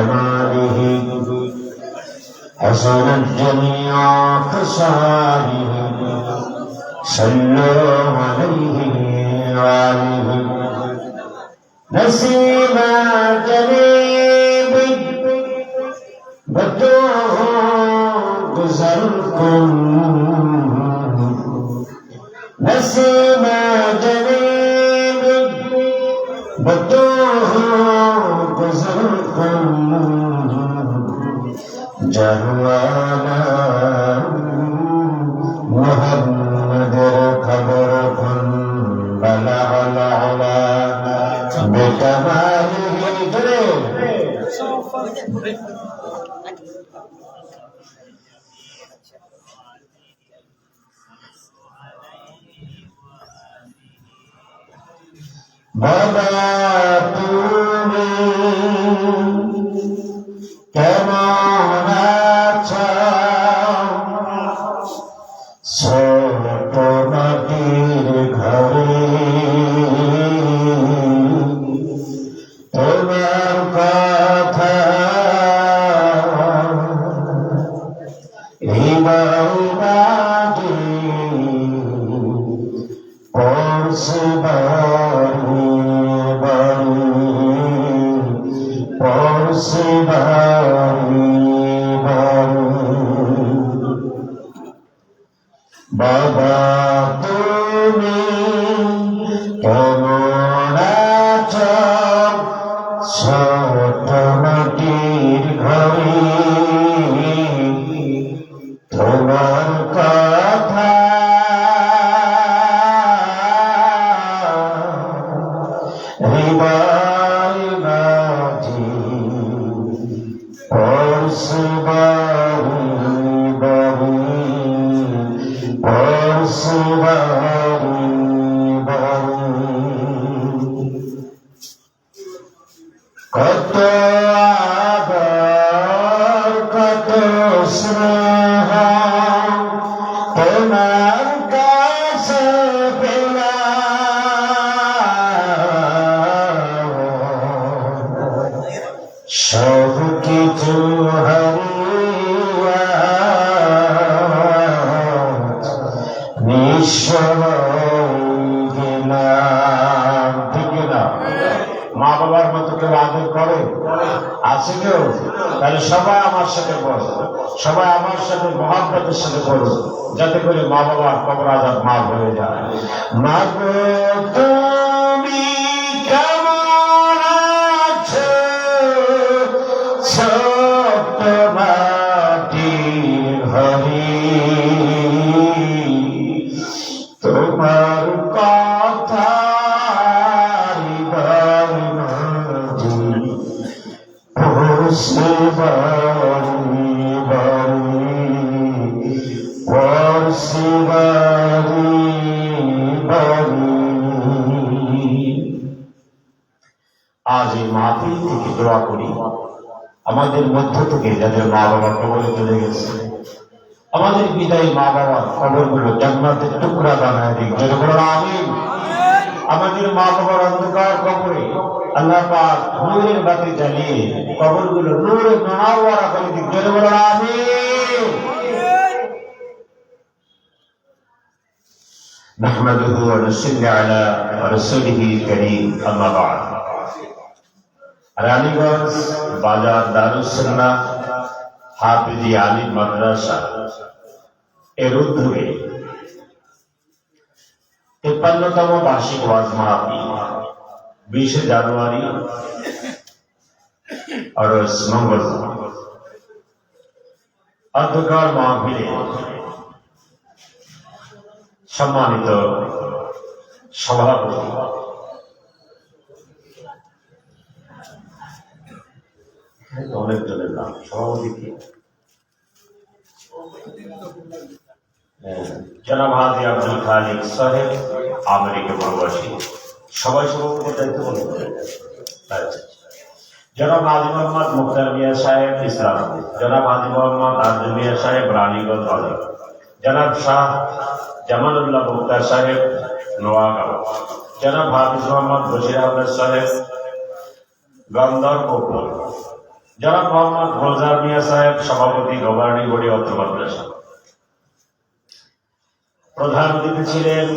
جماله حسنت جميع خصاله صلوا عليه وآله نسيما جليب بدوه گزركم نسيما جليب بدوه گزركم جهوانا محمد خبر کن بلغ العلا بكماله বাবা তুমি কেমন আছো ছোট মাটির ঘরে তোমার কথা হৃদয় মাঝে পড়ছে বাড়ি বাড়ি পড়ছে বাড়ি বাড়ি বাবা তুমি কেমন আছো ছোট মাটির ঘরে তোমার কথা হৃদয় মাঝে পড়ছে বাড়ি বাড়ি পড়ছে বাড়ি বাড়ি কত আদর কত স্নেহ তোমার কাছে পেলাম সব কিছু হারিয়া নিঃস্ব গেলাম। ঠিক না? মা বাবার মতো কেউ আদর করে আছে কেউ? তাহলে সবাই আমার সাথে পড়ো, সবাই আমার সাথে মহাব্বতের সাথে পড়ো, যাতে করে মা বাবার কবর আযাব মাফ হয়ে যায়। মা গো তুমি কেমন আছো ছোট মাটির ঘরে তোমার কথা হৃদয় মাঝে পড়ছে বাড়ি বাড়ি পড়ছে বাড়ি বাড়ি। আজ এই মাহফিল থেকে দোয়া করি আমাদের মধ্য থেকে যাদের মা বাবা কবরে চলে গেছে, আমাদের বিদায়ী মা বাবার কবরগুলো জান্নাতের টুকরা বানায় দিক। আমিন। আমাদের মা বাবার অন্ধকার কবরে আল্লাহ পাক নূরের বাতি জ্বালিয়ে কবরগুলো নূরে মুনাওয়ারা করে দিক। আমিন। নাহমাদুহু ওয়া নুসাল্লি আলা রাসূলিহিল কারীম, আম্মা বা'দ। রানীগঞ্জ বাজার দারুস সুন্নাহ হাফিজি আলিম মাদ্রাসা এর উদ্যোগে 53তম বার্ষিক ওয়াজ মাহফিল 20 জানুয়ারি और मंगलवार অন্ধকার মাহফিলে সম্মানিত সভাপতি অনেক জনের নাম, সভাপতি কি জনাব হাজী আব্দুল খালিক সাহেব আমেরিকা প্রবাসী, সবাই সভাপতির দায়িত্ব পালন করেন। জনাব হাজী মোহাম্মদ মুখতার মিয়া সাহেব ইসলামপুর, জনাব হাজী মোহাম্মদ আরজু মিয়া সাহেব রানীগঞ্জ বাজার, জনাব শাহ জামালুল্লাহ মুখতার সাহেব নোয়াগাঁও, জনাব হাফিজ মোহাম্মদ বশির আহমেদ সাহেব গন্দরপুর, জনাব মোহাম্মদ গুলজার মিয়া সাহেব, সভাপতি, গভর্নিং বডি অত্র মাদ্রাসা। প্রধান অতিথি ছিলেন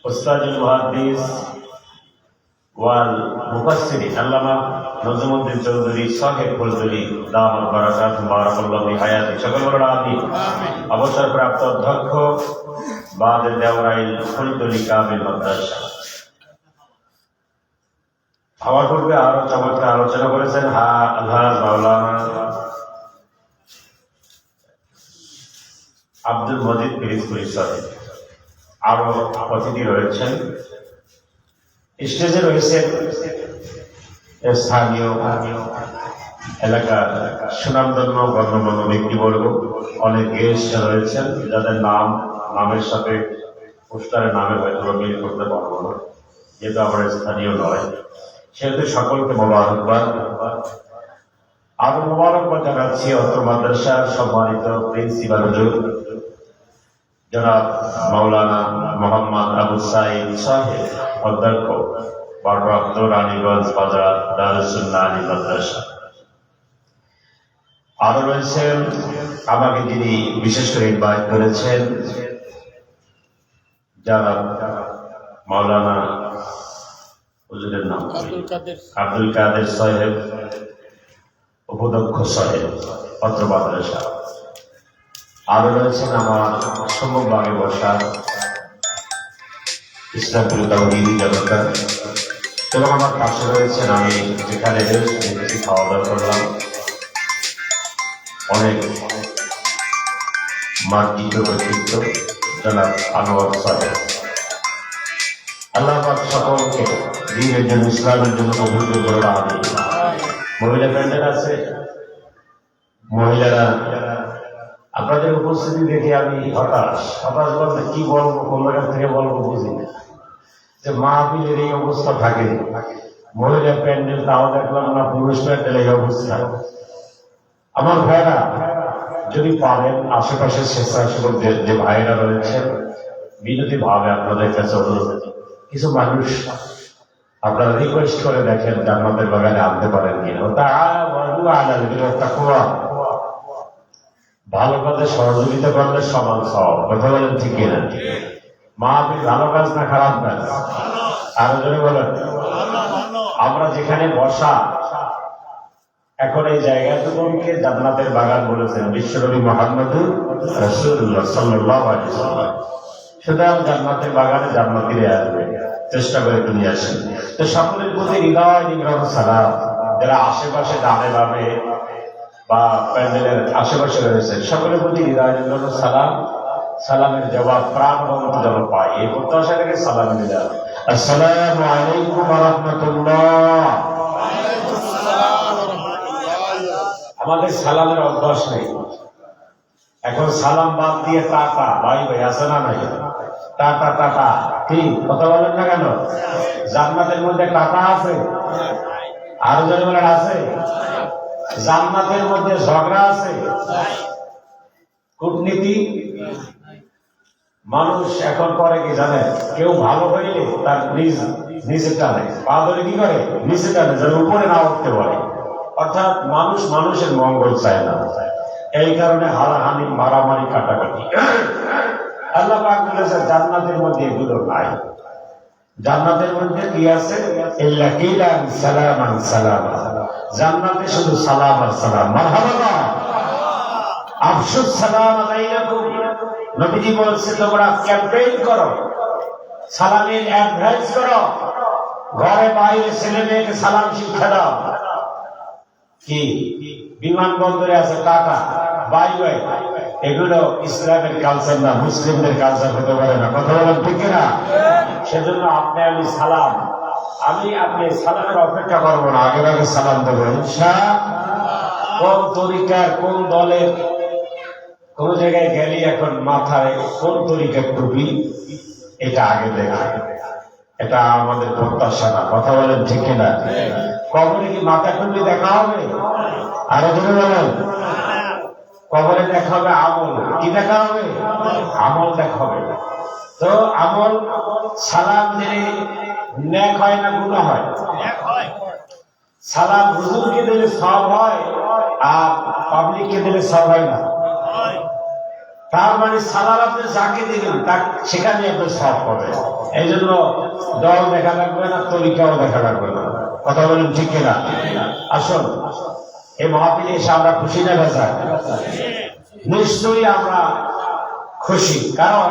উস্তাদুল মুহাদ্দিস ওয়াল মুফাসসিরিন আল্লামা নজমুদ্দিন চৌধুরী সাহেব ফুলতলি দামাত বারাকাতুহু বারাকাল্লাহু ফি হায়াতি। সকল বড় আমিন। অবসরপ্রাপ্ত অধ্যক্ষ বাদের দেওরাইল ফুলতলি কামিল মাদ্রাসা। আমার পূর্বে আরো চমৎকার আলোচনা করেছেন আলহাজ মাওলানা আব্দুল মজিদ পিরিজপুরি সাহেব। আরো অতিথি রয়েছেন, স্টেজে রয়েছেন স্থানীয় এলাকার সুনামধন্য গণ্যমান্য ব্যক্তিবর্গ, অনেক গেস্ট রয়েছেন যাদের নামের সাথে পোস্টারের নামে হয়তো মিল করতে পারবো না, যেহেতু আমরা স্থানীয় নয়, সেহেতু সকলকে মোবারকবাদ। আরো মোবারকবাদ জানাচ্ছি অত্র মাদ্রাসার সম্মানিত প্রিন্সিপাল হুজুর জনাব মাওলানা মোহাম্মদ আবু সাইদ সাহেব, অধ্যক্ষ ভারপ্রাপ্ত রানীগঞ্জ বাজার দারুস সুন্নাহ আলী মাদ্রাসা। আরো রয়েছেন আমাকে যিনি বিশেষ করে ইনভাইট করেছেন যারা মাওলানা হুজুরের নাম আব্দুল কাদের সাহেব, উপাধ্যক্ষ সাহেব অত্র মাদ্রাসা। আরো রয়েছেন আমার সম্মুখভাগে বসা ইসলাম বিরোধী জনতা, এবং আমার পাশে রয়েছেন আমি যেখানে খাওয়া দাওয়া করলাম অনেক মার্জিত ব্যক্তিত্ব জনাব আনোয়ার সাহেব। আল্লাহ পাক সকলকে দ্বীনের জন্য, ইসলামের জন্য কবুল করে। আমি মহিলা প্যান্ডেল আছে, মহিলারা আপনাদের উপস্থিতি দেখে আমি হতাশ বলতে কি বলবো, কোন জায়গা থেকে বলবো বুঝি না, যে মাহফিলের এই অবস্থা থাকে, মহিলা প্যান্ডেল তাও দেখলাম না, পুরুষ প্যান্ডেল এই অবস্থা। আমার ভাইরা যদি পারেন আশেপাশের স্বেচ্ছাসেবক যে ভাইরা রয়েছেন, বিনতি ভাবে আপনাদের কাছে অনুরোধ, কিছু মানুষ আপনারা রিকোয়েস্ট করে দেখেন জান্নাতের বাগানে আনতে পারেন কিনা। ভালো কাজে সহযোগিতা করলে সমান সব, কথা বলেন ঠিক কিনা? মাহফিল ভালো কাজ না খারাপ কাজ? আরো জোরে বলেন। আমরা যেখানে বসা, এখন এই জায়গাটুকুকে জান্নাতের বাগান বলেছেন বিশ্বনবী মুহাম্মদ রাসূলুল্লাহ সাল্লাল্লাহু আলাইহি ওয়াসাল্লাম। সুতরাং জান্নাতের বাগানে জান্নাতীরা আসবে, চেষ্টা করে একটু নিয়ে আসেন। তো সকলের প্রতি হৃদয় নিগ্রহ সালাম, যারা আশেপাশে ডানে বামে বা প্যান্ডেলের আশেপাশে রয়েছে, সকলের প্রতি হৃদয় নিগ্রহ সালাম। সালামের জবাব প্রাণবন্ত যেন পাই, এই প্রত্যাশা থেকে সালাম দিলাম। আসসালামু আলাইকুম ওয়া রাহমাতুল্লাহ। আমাদের সালামের অভ্যাস নেই, এখন সালাম বাদ দিয়ে টাটা ভাই ভাই আছে না নাই? টাটা টাটা, ঠিক কথা বলেন না কেন? জান্নাতের মধ্যে টাটা আছে? আরো জনে বলেন আছে? জান্নাতের মধ্যে ঝগড়া আছে, কূটনীতি। মানুষ এখন করে কি জানে, কেউ ভালো হইলে তার নিচে টানে, পা ধরে কি করে নিচে টানে, যেন উপরে না উঠতে পারে। অর্থাৎ মানুষ মানুষের মঙ্গল চায় না, এই কারণে হারাহানি, মারামারি, কাটাকাটি। আল্লাহ পাক বলেছেন জান্নাতের মধ্যে এগুলো নাই। জান্নাতের মধ্যে কি আছে? ইল্লা কিলান সালামান সালামা। জান্নাতে শুধু সালাম আর সালাম। মারহাবা, আফসুস সালাম আলাইকুম। নবীজি বলছে তোমরা ক্যাম্পেইন করো, সালামের অ্যাডভাইস করো, ঘরে বাইরে ছেলে মেয়েকে সালাম শিক্ষা দাও। কি বিমানবন্দরে আছে টাটা বাই বাই, এগুলো ইসলামের কালচার না, মুসলিমদের কালচার হতে পারে না, কথা বলেন ঠিক না? সেজন্য আমি সালাম, আপনি সালামের অপেক্ষা করবো না, আগে আগে সালাম দেবো ইনশাআল্লাহ। কোন তরিকার, কোন দলের, কোন জায়গায় গেলি এখন মাথায় কোন তরিকার টুপি, এটা আগে দেখা, এটা আমাদের প্রত্যাশা না, কথা বলেন ঠিক না? কবরে কি মাথা টুপি দেখা হবে? আরো জোরে বলেন। কবরে দেখা হবে আমল, কি দেখা হবে? আমল দেখা হবে। তো আমল সালাম দিলে নেক হয় না গুনাহ হয়? সালাম হুজুরকে দিলে সওয়াব হয় আর পাবলিককে দিলে সওয়াব হয় না। তার মানে সালাম আপনি যাকে দিলেন তার সেখানে আপনি সওয়াব পাবেন। এই জন্য দল দেখা লাগবে না, তরিকাও দেখা লাগবে না। কথা বলেন ঠিক কিনা? আসুন এই মাহফিলে এসে আমরা খুশি না বেজা? নিশ্চয়ই আমরা খুশি, কারণ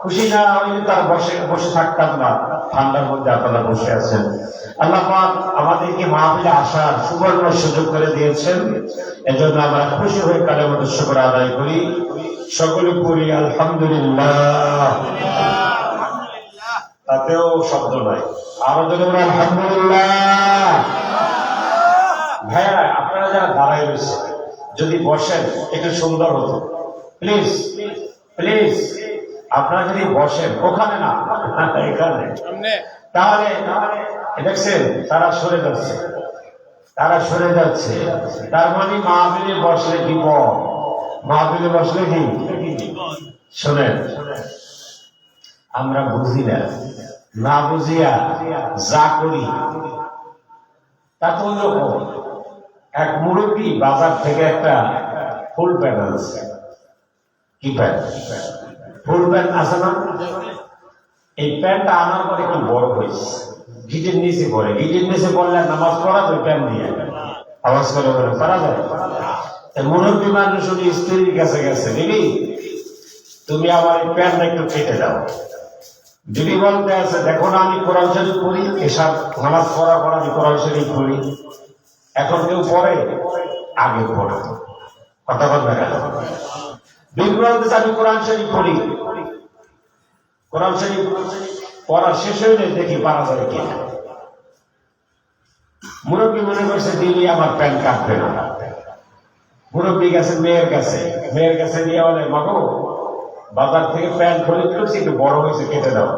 খুশি না হইলে তার বসে বসে থাকতাম না। ঠান্ডার মধ্যে আপনারা বসে আছেন। আল্লাহ পাক আমাদেরকে মাহফিলে আসার সুবর্ণ সুযোগ করে দিয়েছেন। এজন্য আমরা খুশি হয়ে কালেমাতুর শুকর আদায় করি। সকলে পড়ি আলহামদুলিল্লাহ। তাতেও শব্দ নাই, আরো যদি বলি আলহামদুলিল্লাহ। ভাইয়া আপনারা যারা দাঁড়ায় রয়েছে যদি বসেন একটু সুন্দর হতো। প্লিজ প্লিজ আপনারা যদি বসেন, ওখানে না এখানে, তাহলে দেখছেন তারা সরে যাচ্ছে, তারা সরে যাচ্ছে। তার মানে মাহফিলে বসলে বিপদ, মাহফিলে বসলে কি শোনেন, আমরা বুঝি না, না বুঝিয়া যা করি তা তো ওইরকম। এক মুরব্বী বাজার থেকে একটা ফুল প্যান্ট আনছে। কি প্যান্ট? ফুল প্যান্ট আছে না? এই প্যান্টটা আনার পরে একটু বড় হয়েছে, গিটের নিচে পড়ে। গিটের নিচে পড়লে নামাজ পড়া ওই প্যান্ট দিয়ে আওয়াজ করে বলে পারা যায়। মুরব্বী মানুষ উনি স্ত্রীর কাছে গেছে, দিদি তুমি আমার এই প্যান্টটা একটু কেটে দাও। দিদি বলতে আছে, দেখো না আমি কোরআন শরীফ পড়ি, এসব নামাজ পড়া পড়া আমি কোরআন শরীফ পড়ি। এখন কেউ পড়ে, আগে পড়ে। কথা বলবে কেন? দিদি বলতেছে আমি কোরআন শরীফ পড়ি। কোরআন শরীফ পড়া শেষ হইলে দেখি পারা যায় কিনা। মুরব্বী মনে করছে দিদি আমার প্যান্ট কাটবে না। মুরব্বী গেছে মেয়ের কাছে, মেয়ের কাছে নিয়ে বলে মাগো বাজার থেকে প্যান্ট খরিদ করছি, একটু বড় হয়েছে, কেটে দাও।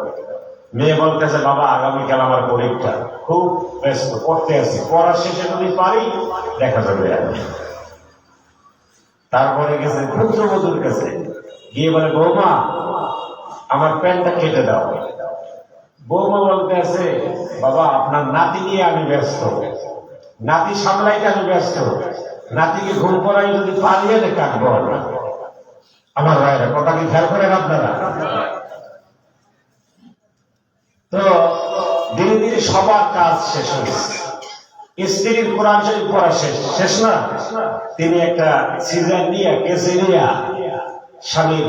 মেয়ে বলতেছে বাবা আগামীকাল আমার পরীক্ষা, খুব ব্যস্ত, পড়তে আছি, পড়ার শেষে যদি পারি দেখা যাবে। তারপরে গেছে পুত্রবধূর কাছে, গিয়ে বলে বৌমা আমার প্যান্টটা কেটে দাও। বৌমা বলতে আছে বাবা আপনার নাতি নিয়ে আমি ব্যস্ত, নাতি সামলাইতে আমি ব্যস্ত, নাতিকে ঘুম করাই যদি পালিয়ে কাটবো। আমার ভাইরা কথা কি খেয়াল করেন আপনারা? তো ধীরে ধীরে সবার কাজ শেষ হয়েছে। স্ত্রীর কোরআন শরীফ পড়া শেষ, শেষ না? তিনি একটা সিজার নিয়ে কেসে নিয়ে স্বামীর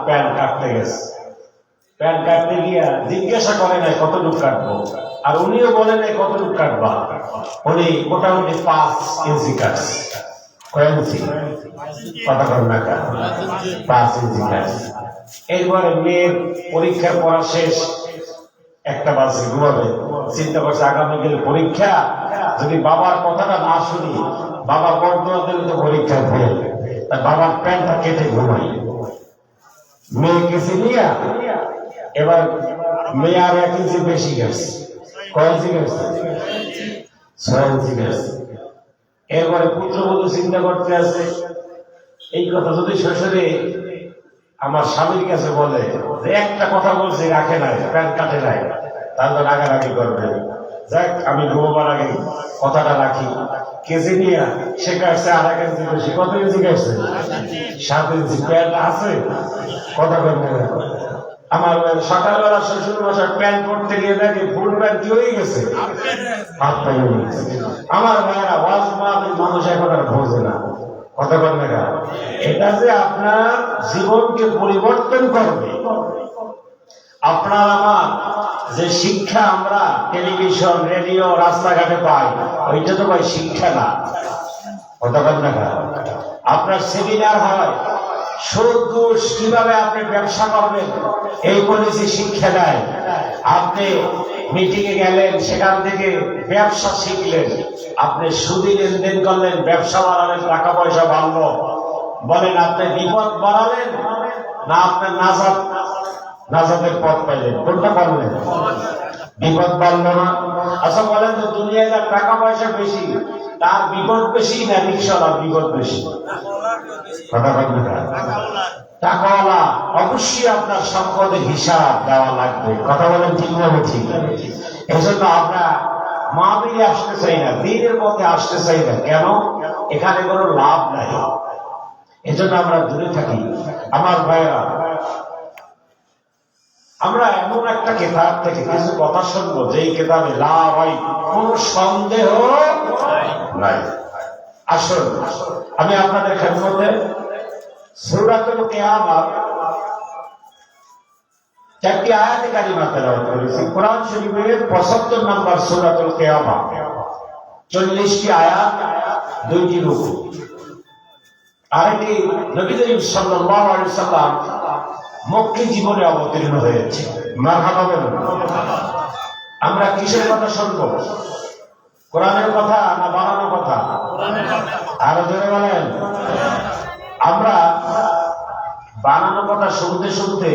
প্যান্ট কাটতে গেছে। প্যান্ট কাটতে গিয়া জিজ্ঞাসা করে নাই কতটুকু কাটবো, আর উনিও বলে নাই কতটুকু কাটবা। উনি মোটামুটি 5 ইঞ্চি কাটছে। কয় ইঞ্চি? কথা কর না, 5 ইঞ্চি কাটছে। এরপরে মেয়ের পরীক্ষার পড়া শেষ, 1টা বাজে, ঘুমাবে। চিন্তা করছে আগামীকাল পরীক্ষা, যদি বাবার কথাটা না শুনি, বাবা বর্তমান দিলে তো পরীক্ষা ফেল, তাই বাবার প্যান্টটা কেটে ঘুমাই। মেয়ে কেসে নিয়ে এবার মেয়ে আর 1 ইঞ্চি বেশি গেছে। কয় ইঞ্চি গেছে? 6 ইঞ্চি গেছে। এরপরে পুত্রবধূ চিন্তা করতে আছে, এই কথা যদি শ্বশুরে আমার স্বামীর কাছে বলে যে একটা কথা বলছি রাখে নাই, প্যান্ট কাটে নাই, তাহলে রাগারাগি করবে। যাক আমি ঘুমাবার আগে কথাটা রাখি। কেজি নিয়ে সে কাটছে 1.5 ইঞ্চি বেশি। কত ইঞ্চি কাটছে? 7 ইঞ্চি। প্যান্ট আছে? কথা বলবে না। আমার সকালবেলা শ্বশুর মশাই প্যান্ট পরতে গিয়ে দেখে ফুল প্যান্ট কি হয়ে গেছে, হাত পায়ে গেছে। আমার ভাইয়েরা ওয়াজ মাহফিল মানুষ এখন আর বোঝে না। কথা বলবে না। এটা যে আপনার জীবনকে পরিবর্তন করবে। আপনার আমার যে শিক্ষা আমরা টেলিভিশন রেডিও রাস্তাঘাটে পাই, ওইটা তো ভাই শিক্ষা না। কথা বলবে না। আপনার সেমিনার হয়, সুদ ঘুষ কিভাবে আপনি ব্যবসা করবেন এই পলিসি শিক্ষা দেয়। আপনি মিটিং এ গেলেন, সেখান থেকে ব্যবসা শিখলেন, আপনি সুদি লেনদেন করলেন, ব্যবসা বাড়ালেন, টাকা পয়সা বাড়লো। বলেন আপনি বিপদ বাড়ালেন না আপনার নাজাতের পথ পাইলেন? কোনটা করলেন? বিপদ বাড়লো না? আচ্ছা বলেন তো, দুনিয়ায় যার টাকা পয়সা বেশি তার বিপদ বেশি না রিক্সাওয়ালার বিপদ বেশি? কথা বলবেন না। টাকাওয়ালা অবশ্যই আপনার সম্পদের হিসাব দেওয়া লাগবে। কথা বলেন ঠিক না? ঠিক। এই জন্য আমরা মাহফিলে আসতে চাই না, দিনের পথে আসতে চাই না। কেন? এখানে কোনো লাভ নাই, এজন্য আমরা দূরে থাকি। আমার ভাইয়েরা, আমরা এমন একটা কিতাব থেকে কিছু কথা শুনবো যেই কিতাবে লাভ হয়, কোন সন্দেহ নাই। আসুন আমি আপনাদের খেদমতে সূরাতুল কিয়ামত চারটি আয়াতে কারিমা তেলাওয়াত করেছি। কোরআন শরীফের ৭৫ নম্বর সূরাতুল কিয়ামত, ৪০টি আয়াত, 2টি রুকু। আর এটি নবী করিম সাল্লাল্লাহু আলাইহি সাল্লাম মক্কি জীবনে অবতীর্ণ হয়েছে। মারহাবা বলুন। আমরা কিসের কথা শুনবো? কোরআনের কথা না বানানো কথা? আরো জোরে বলেন। আমরা বানানো কথা শুনতে শুনতে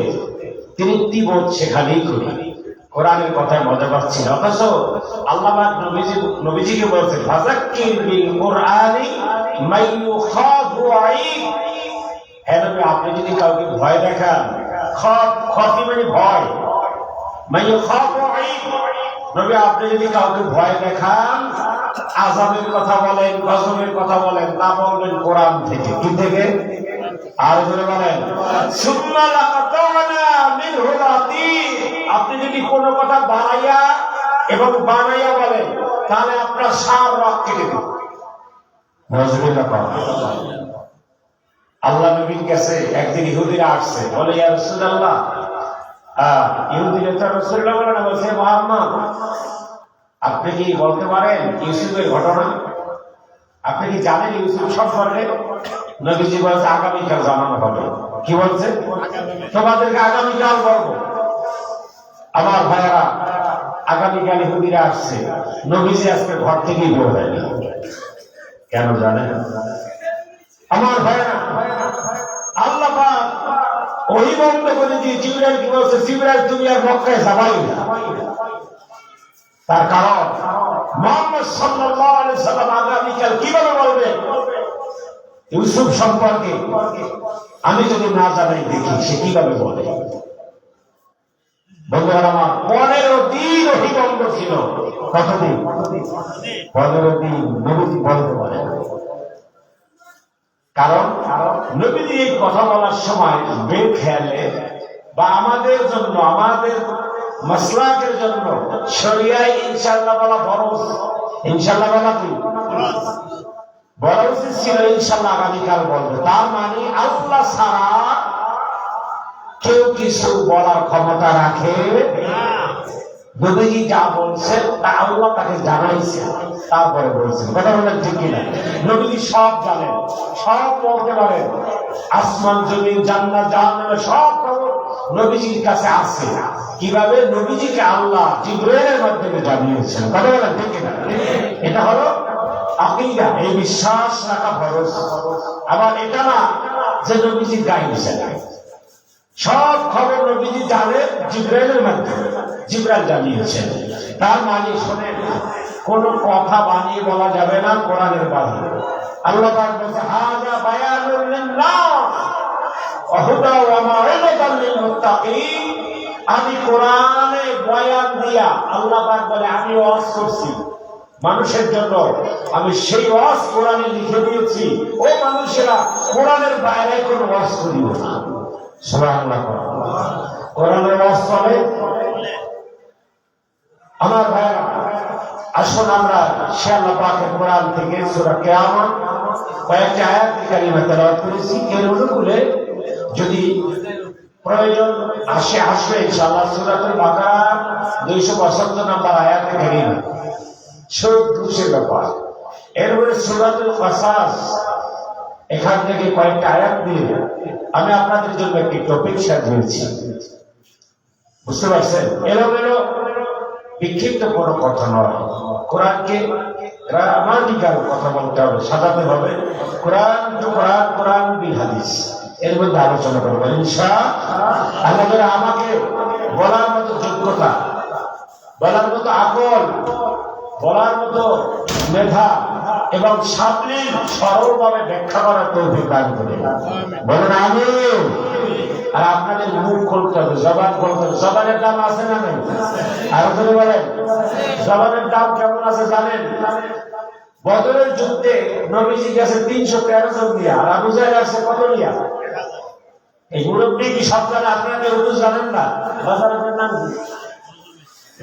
তৃপ্তিবোধ সেখানেই করি, কোরআনের কথায় মজা পাচ্ছি না। অথচ আল্লাহ পাক নবীজিকে বলছেন, ফাযাক্কির বিল কুরআনি মান ইউখাফু আইব। হে নবী, আপনি যদি কাউকে ভয় দেখান, খফি মানে ভয়, মান ইউখাফু আইব, নবী আপনি যদি কাউকে ভয় দেখান, আযাবের কথা বলেন, গজবের কথা বলেন, তা বলবেন কোরআন থেকে। কি থেকে? আর জোরে বলেন। সুম্মা লাকাতানা মিনহু লাতির। আপনি যদি কোনো কথা বানাইয়া এবং বানাইয়া বলেন, তাহলে আপনার সার রক কেটে দেব। আল্লাহ নবীর কাছে একদিন ইহুদিরা আসছে, বলে ইয়া রাসূলুল্লাহ, ইহুদিরা তো রাসূলুল্লাহ বলে না, বলছে মুহাম্মদ আপনি কি বলতে পারেন ইউসুফের ঘটনা? আপনি কি জানেন ইউসুফ সম্পর্কে? নবীজি বলছে আগামীকাল জানানো হবে। কি বলছে? তোমাদেরকে আগামীকাল বলবো। আমার ভাইয়েরা, আগামীকাল ইহুদিরা আসছে, নবীজি আজকে ঘর থেকেই বের হয়নি। কেন জানেন? আমার ভাইয়েরা, আল্লাহ পাক ওহী বন্ধ করে দিয়ে জিবরাইল কি বলছে, জিবরাইল তুমি আর মক্কায় যাবাই না। তার কারণ মুহাম্মদ সাল্লাল্লাহু আলাইহি সাল্লাম আগামীকাল কিভাবে বলবে ইউসুফ সম্পর্কে? আমি যদি না জানাই দেখি সে কিভাবে বলে। বন্ধুরা আমার, 15 দিন ওহী বন্ধ ছিল। কতদিন? 15 দিন নবীজি বলতে পারে। কারণ নবীজি এই কথা বলার সময় বেখেয়ালে বা আমাদের জন্য, আমাদের মাসলাকের জন্য শরিয়ায় ইনশাআল্লাহ বলা ফরজ। ইনশাআল্লাহ বলা কি বলা উচিত ছিল? ইনশাআল্লাহ আগামীকাল বলবে। তার মানে আল্লাহ ছাড়া কেউ কিছু বলার ক্ষমতা রাখে না। নবীজি যা বলছেন তা আল্লাহ তাকে জানাইছেন, তারপরে বলছেন। কথা বলেন ঠিক কিনা? নবীজি সব জানেন, সব বলতে পারেন। আসমান জমিন জান্নাত জাহান্নাম সব খবর নবীজির কাছে আছে। কিভাবে? নবীজিকে আল্লাহ জিবরাইলের মাধ্যমে জানিয়েছেন। কথা বলেন ঠিক কিনা? এটা হলো আকীদা, এই বিশ্বাস রাখা ফরজ। আবার এটা না যে নবীজি গায়েব জানেন, সব খবর নবীজি জানেন জিবরাইলের মাধ্যমে, জিবরাইল জানিয়েছেন। তার মানে শোনেন, কোন কথা বানিয়ে বলা যাবে না কোরআনের বাইরে। আল্লাহ পাক বলেছে, হাযা বায়ানুল লিন-নাস ওয়া হুদা ওয়া মাউইযাতাল লিল-মুত্তাকিন। আমি কোরআনে বয়ান দিয়া, আল্লাহ পাক বলে আমি ওয়াজ করছি মানুষের জন্য, আমি সেই ওয়াজ কোরআনে লিখে দিয়েছি। ও মানুষেরা, কোরআনের বাইরে কোনো ওয়াজ করিও না। সুবহানাল্লাহ। কোরআনের ওয়াজ চলে। আমার ভাইরা, আসুন আমরা আল্লাহ পাকের কোরআন থেকে সূরা কিয়ামত কয়েকটি আয়াত কারিমা তেলাওয়াত করেছি। এর অনুকূলে যদি প্রয়োজন আসবে ইনশাআল্লাহ সূরাতুল বাকারা 275 নম্বর আয়াত কারিমা, সুদ ঘুষের ব্যাপার। এরপরে সূরাতুল কাসাস, এখান থেকে কয়েকটা আয়াত দিয়ে আমি আপনাদের জন্য একটি টপিক সাজিয়েছি। বুঝতে পারছেন? এলোমেলো বিক্ষিপ্ত কোনো কথা নয়। কোরআনকে গ্রামাটিক্যাল কথা বলতে হবে, সাজাতে হবে। কোরআন টু কোরআন, কোরআন বিল হাদিস, এর মধ্যে আলোচনা করবো ইনশাআল্লাহ। আমাকে বলার মতো যোগ্যতা, বলার মতো আকল, বলার মতো মেধা এবং সাবলীল সরলভাবে ব্যাখ্যা করার তৌফিক দান করে। বলেন আমিন। আর আপনাদের মুখ খুলতে হবে, জবান খুলতে হবে। জবানের দাম আছে না নেই? আর ধরে বলেন জবানের দাম কেমন আছে জানেন? বদরের যুদ্ধে নবীজি গেছে 313 জন দিয়া, আর আবু জাহেল আসছে কত নিয়া? এই মুরব্বী কি সব জানে? আপনাদের উর্দু জানেন না? বাজারের নাম কি?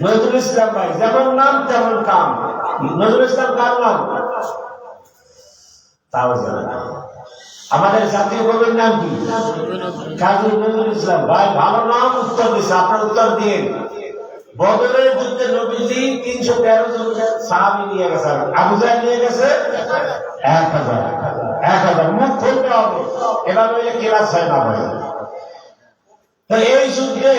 নজরুল ইসলাম ভাই। যেমন নাম তেমন কাম। নজরুল ইসলাম কার নাম? তাও জানে না। আমাদের জাতীয় কবির নাম কি? কাজী নজরুল ইসলাম ভাই। ভালো নাম, উত্তর দিচ্ছে। আপনার উত্তর দিয়ে বদরের যুদ্ধে নবীজি 313 জন সাহাবী নিয়ে গেছে, আবু জাহেল নিয়ে গেছে 1000। মুখ খুলতে হবে, এভাবে কেলাস হয় না ভাই। তো এই যুদ্ধে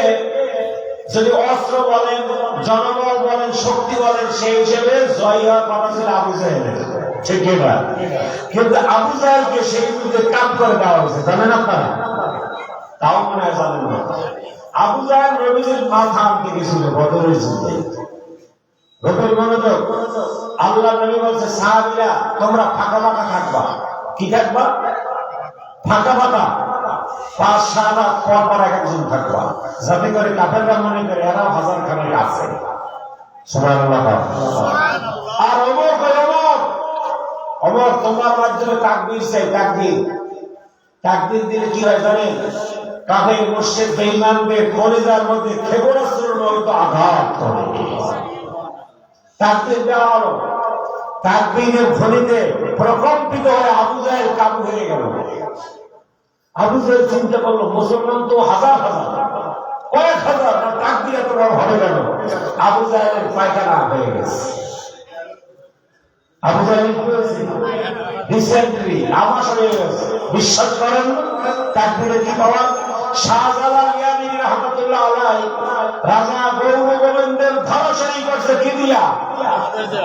যদি অস্ত্র বলেন, জনবল বলেন, শক্তি বলেন, সেই হিসেবে জয় হওয়ার কথা ছিল আবু জাহেলের, ঠিক না? কিন্তু আবু জাহেলকে সেই যুদ্ধে কাম করে দেওয়া হয়েছে, জানেন আপনারা? তাও মনে হয় জানেন না। আবু জাহেল নবীজির মাথা আনতে গেছিল বদরের যুদ্ধে। গভীর মনোযোগ। আল্লাহ নবী বলছে, সাহাবীরা তোমরা ফাঁকা ফাঁকা থাকবা। কি থাকবা? ফাঁকা ফাঁকা। 5-7 হাত পর এক একজন থাকবা, যাতে করে কাফেররা মনে করে এরাও 1000 খানের আছে। সুবহানাল্লাহ। আর অমর তোমার মাধ্যমে তাকবীর চাই। তাকবীর দিলে কি হয় জানেন? কাফের মুশরিক বেঈমানদের কলিজার মধ্যে ক্ষেপণাস্ত্রের মতো আঘাত করে। তাকবীর দেওয়া হলো। তাকবীরের ধ্বনিতে প্রকম্পিত হয়ে আবু জাহেল কাবু হয়ে গেল। আবু জাহেল চিন্তা করলো, মুসলমান তো হাজার কয়েক হাজার, তাকবীর এত বড় হবে কেন? আবু জাহেলের পায়খানা হয়ে গেছে। আবু জাহেল রিসেন্টলি আমাশ হয়ে গেছে। বিশ্বাস করেন তাকবীরে কি পাওয়া? শাহজালাল ইয়ামিনী রাহমাতুল্লাহ আলাইহি রাজা গৌর গোবিন্দের ধরাশায়ী করছে কি দিয়া?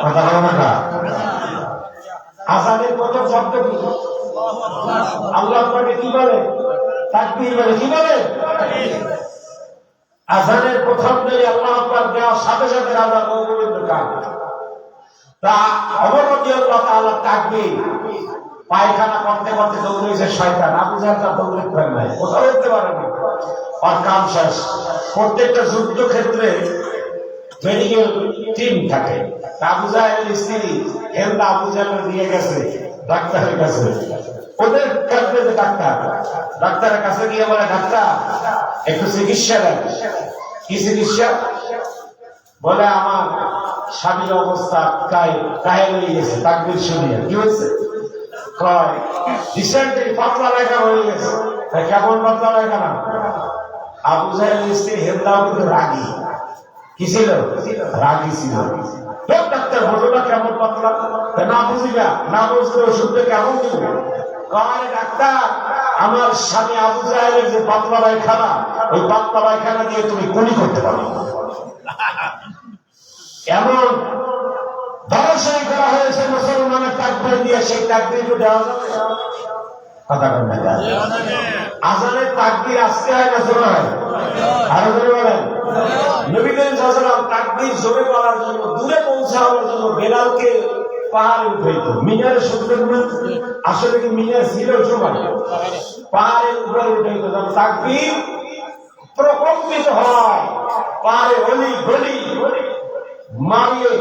কথা বলো না। আযানের প্রথম শব্দ কি? আল্লাহ পাকে কি বলে? তাকবীর বলে। কি বলে? আযানের প্রথম দিকে আল্লাহ পাক দেওয়ার সাথে সাথে রাজা গৌর গোবিন্দ কান তা ওমর রাদিয়াল্লাহু তাআলা তাকবীর। পায়খানা করতে করতে দৌড়েছে শয়তান। আবু জাহেল তার দৌড়তে পারে নাই, কোথাও উঠতে পারে না। আর কাম শেষ। প্রত্যেকটা যুদ্ধক্ষেত্রে মেডিকেল টিম থাকে। আবু জাহেলের স্ত্রী হেন্দা আবু জাহেল নিয়ে গেছে ডাক্তারের কাছে। ওদের কাছে ডাক্তারের কাছে গিয়ে বলে, ডাক্তার একটু চিকিৎসা দেন। কি চিকিৎসা? বলে আমার স্বামীর অবস্থা কায়ে হয়ে গেছে। তাকবীর শুনিয়ে কি হয়েছে? রিসেন্টলি পাতলা লেখা হয়ে গেছে। কেমন পাতলা লেখা? না আবু জাহেলের স্ত্রী হেন্দাও কিন্তু রাগী। কি ছিল? রাগী ছিল। ডাক্তার বললো না কেমন পাতলা? না বুঝিবা, না বুঝলে ওষুধটা কেমন দিব? ডাক্তার আমার স্বামী আবু জাহেলের যে পাতলা পায়খানা, ওই পাতলা পায়খানা দিয়ে তুমি গুলি করতে পারো। এমন ধরাশায়ী করা হয়েছে মুসলমানের তাকবীর দিয়ে। সেই তাকবীর দেওয়া যাবে? কথা বলেন না। আযানের তাকবীর আজকে হয় না জোরে হয়? আরো জোরে বলেন। নবী করিম সাল্লাল্লাহু আলাইহি ওয়াসাল্লাম তাকবীর জোরে বলার জন্য, দূরে পৌঁছানোর জন্য বেলালকে পাহাড়ে উঠাইতো। মিনারে শুনতে আসলে কি মিনার ছিল সময়? পাহাড়ের উপরে উঠাইতো, তাকবীর প্রকম্পিত হয়। পাহাড়ে অলি গলি মারিয়ে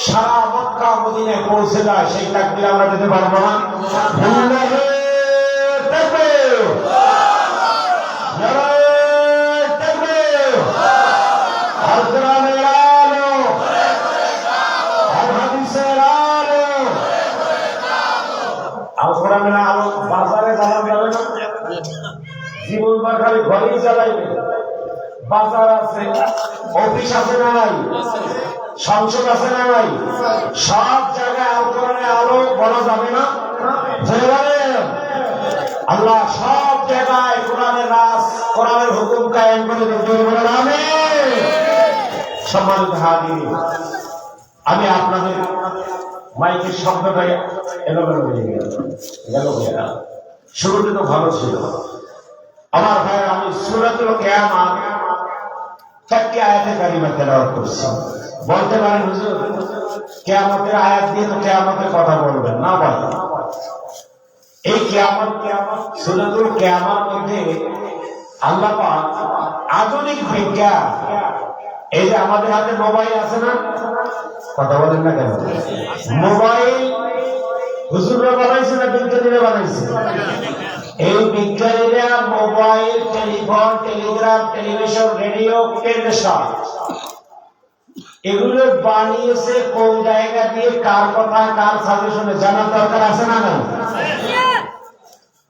সারা মক্কা মদিনায় পৌঁছে যায়। সেই তাকবীর আমরা দিতে পারবো না? বাজারে জ্বালানো যাবে না। জীবন খালি ঘরেই জ্বালাইবে। বাজার আছে, অফিস আছে না নাই? সংসদ আছে না নাই? সব জায়গায় আল কোরআনে আলো বলা যাবে না? আল্লাহ সব জায়গায় কোরআনের রাজ, কোরআনের হুকুম কায়েম করে দিতে বলেন আমিন। সম্মানিত হাজির, আমি আপনাদের মাইকের শব্দটা এলোমেলো হয়ে গেল। শুরুতে তো ভালো ছিল আমার ভাই। আমি সূরাতুল কিয়ামত 4টি আয়াতে কারিমা তেলাওয়াত করছি। বলতে পারেন হুজুর কিয়ামতের আয়াত দিয়ে তো কিয়ামতের কথা বলবেন না ভাই। এই কিয়ামত সূরাতুল কিয়ামার মধ্যে আল্লাহ পাক আধুনিক বিজ্ঞান, এই যে আমাদের হাতে মোবাইল আছে না, কথা বলেন না কেন? মোবাইল হুজুররা বানাইছে না বিজ্ঞানীরা বানাইছে? এই বিজ্ঞানীরা mobile, telephone, Telegraph, television, radio, television এগুলো বানিয়েছে কোন জায়গা দিয়ে, কার কথা, কার সাজেশনে জানার দরকার আছে না? না।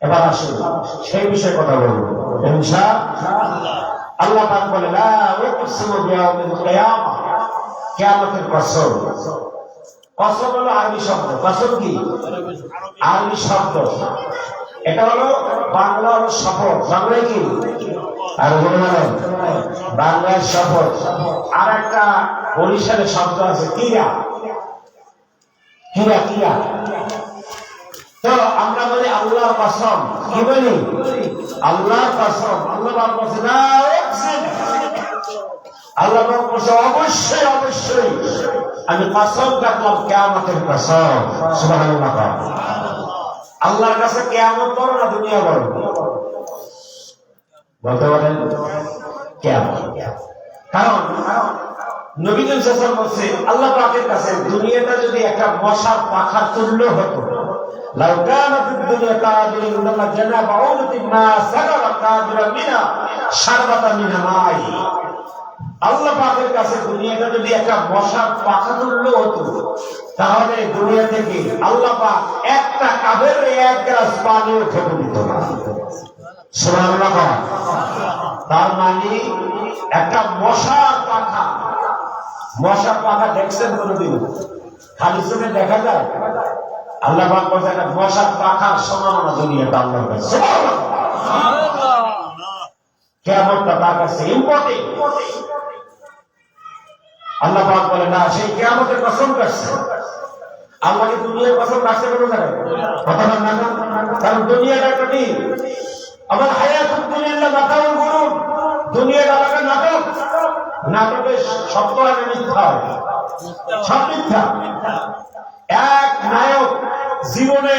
এবার আসুন সেই বিষয়ে কথা বলবো ইনশাআল্লাহ। আল্লাহ পাক বলে লা উকসিমু বিয়াউমিল কিয়ামা, কিয়ামতের কসম। কসম হলো আরবি শব্দ। কসম কি? আরবি শব্দ। এটা হলো বাংলা হলো শপথ। বাংলায় কি? আর বলেন বাংলায় শপথ। আর একটা বরিশালের শব্দ আছে কিরা। কিরা কিরা। তো আমরা বলি আল্লাহর কসম। কি বলি? আল্লাহর কসম। আল্লাহ পাক বলেন না উকসিম, আল্লাহ পাক বলেন অবশ্যই অবশ্যই আমি কসম কাটলাম কিয়ামতের কসম। সুবহানাল্লাহ। আল্লাহর কাছে কিয়ামত বড় না দুনিয়া বড়? বলতে পারেন কিয়ামত। কারণ নবী সাল্লাল্লাহু আলাইহি ওয়াসাল্লাম বলেছে আল্লাহ পাকের কাছে দুনিয়াটা যদি একটা মশার পাখার তুল্য হতো, লাউ কানাত দুনিয়া কাদিরুন ইল্লা জানা বাউলাতিন মা সাগারা কাদিরা মিনা শারবাতা মিনা মাই। আল্লাহ পাকের কাছে দুনিয়াটা যদি একটা মশার পাখা তুল্য হতো, তাহলে দুনিয়া থেকে আল্লাহ পাক একটা কাফের এক গ্লাস পানিও খেতে দিত না। সুবহানাল্লাহ। তার মানে একটা মশার পাখা, মশার পাখা দেখছেন কোনদিন? খালি চোখে দেখা যায়? আল্লাহ পাক বলেন একটা মশার পাখার সমান না দুনিয়াটা আল্লাহর কাছে। সুবহানাল্লাহ। কিয়ামতটা তার কাছে ইম্পর্টেন্ট। আল্লাহ পাক বলে না সেই কিয়ামতের কসম কাটছে। আল্লাহকে দুনিয়ার কসম কাটছে কেন জানেন? কথা না না, কারণ দুনিয়াটা একটা কি? আমার হায়াতুদ দুনিয়া মাতাউল গুরুর। দুনিয়াটা একটা নাটক। নাটকের সত্য আর মিথ্যা, সব মিথ্যা। এক নায়ক জীবনে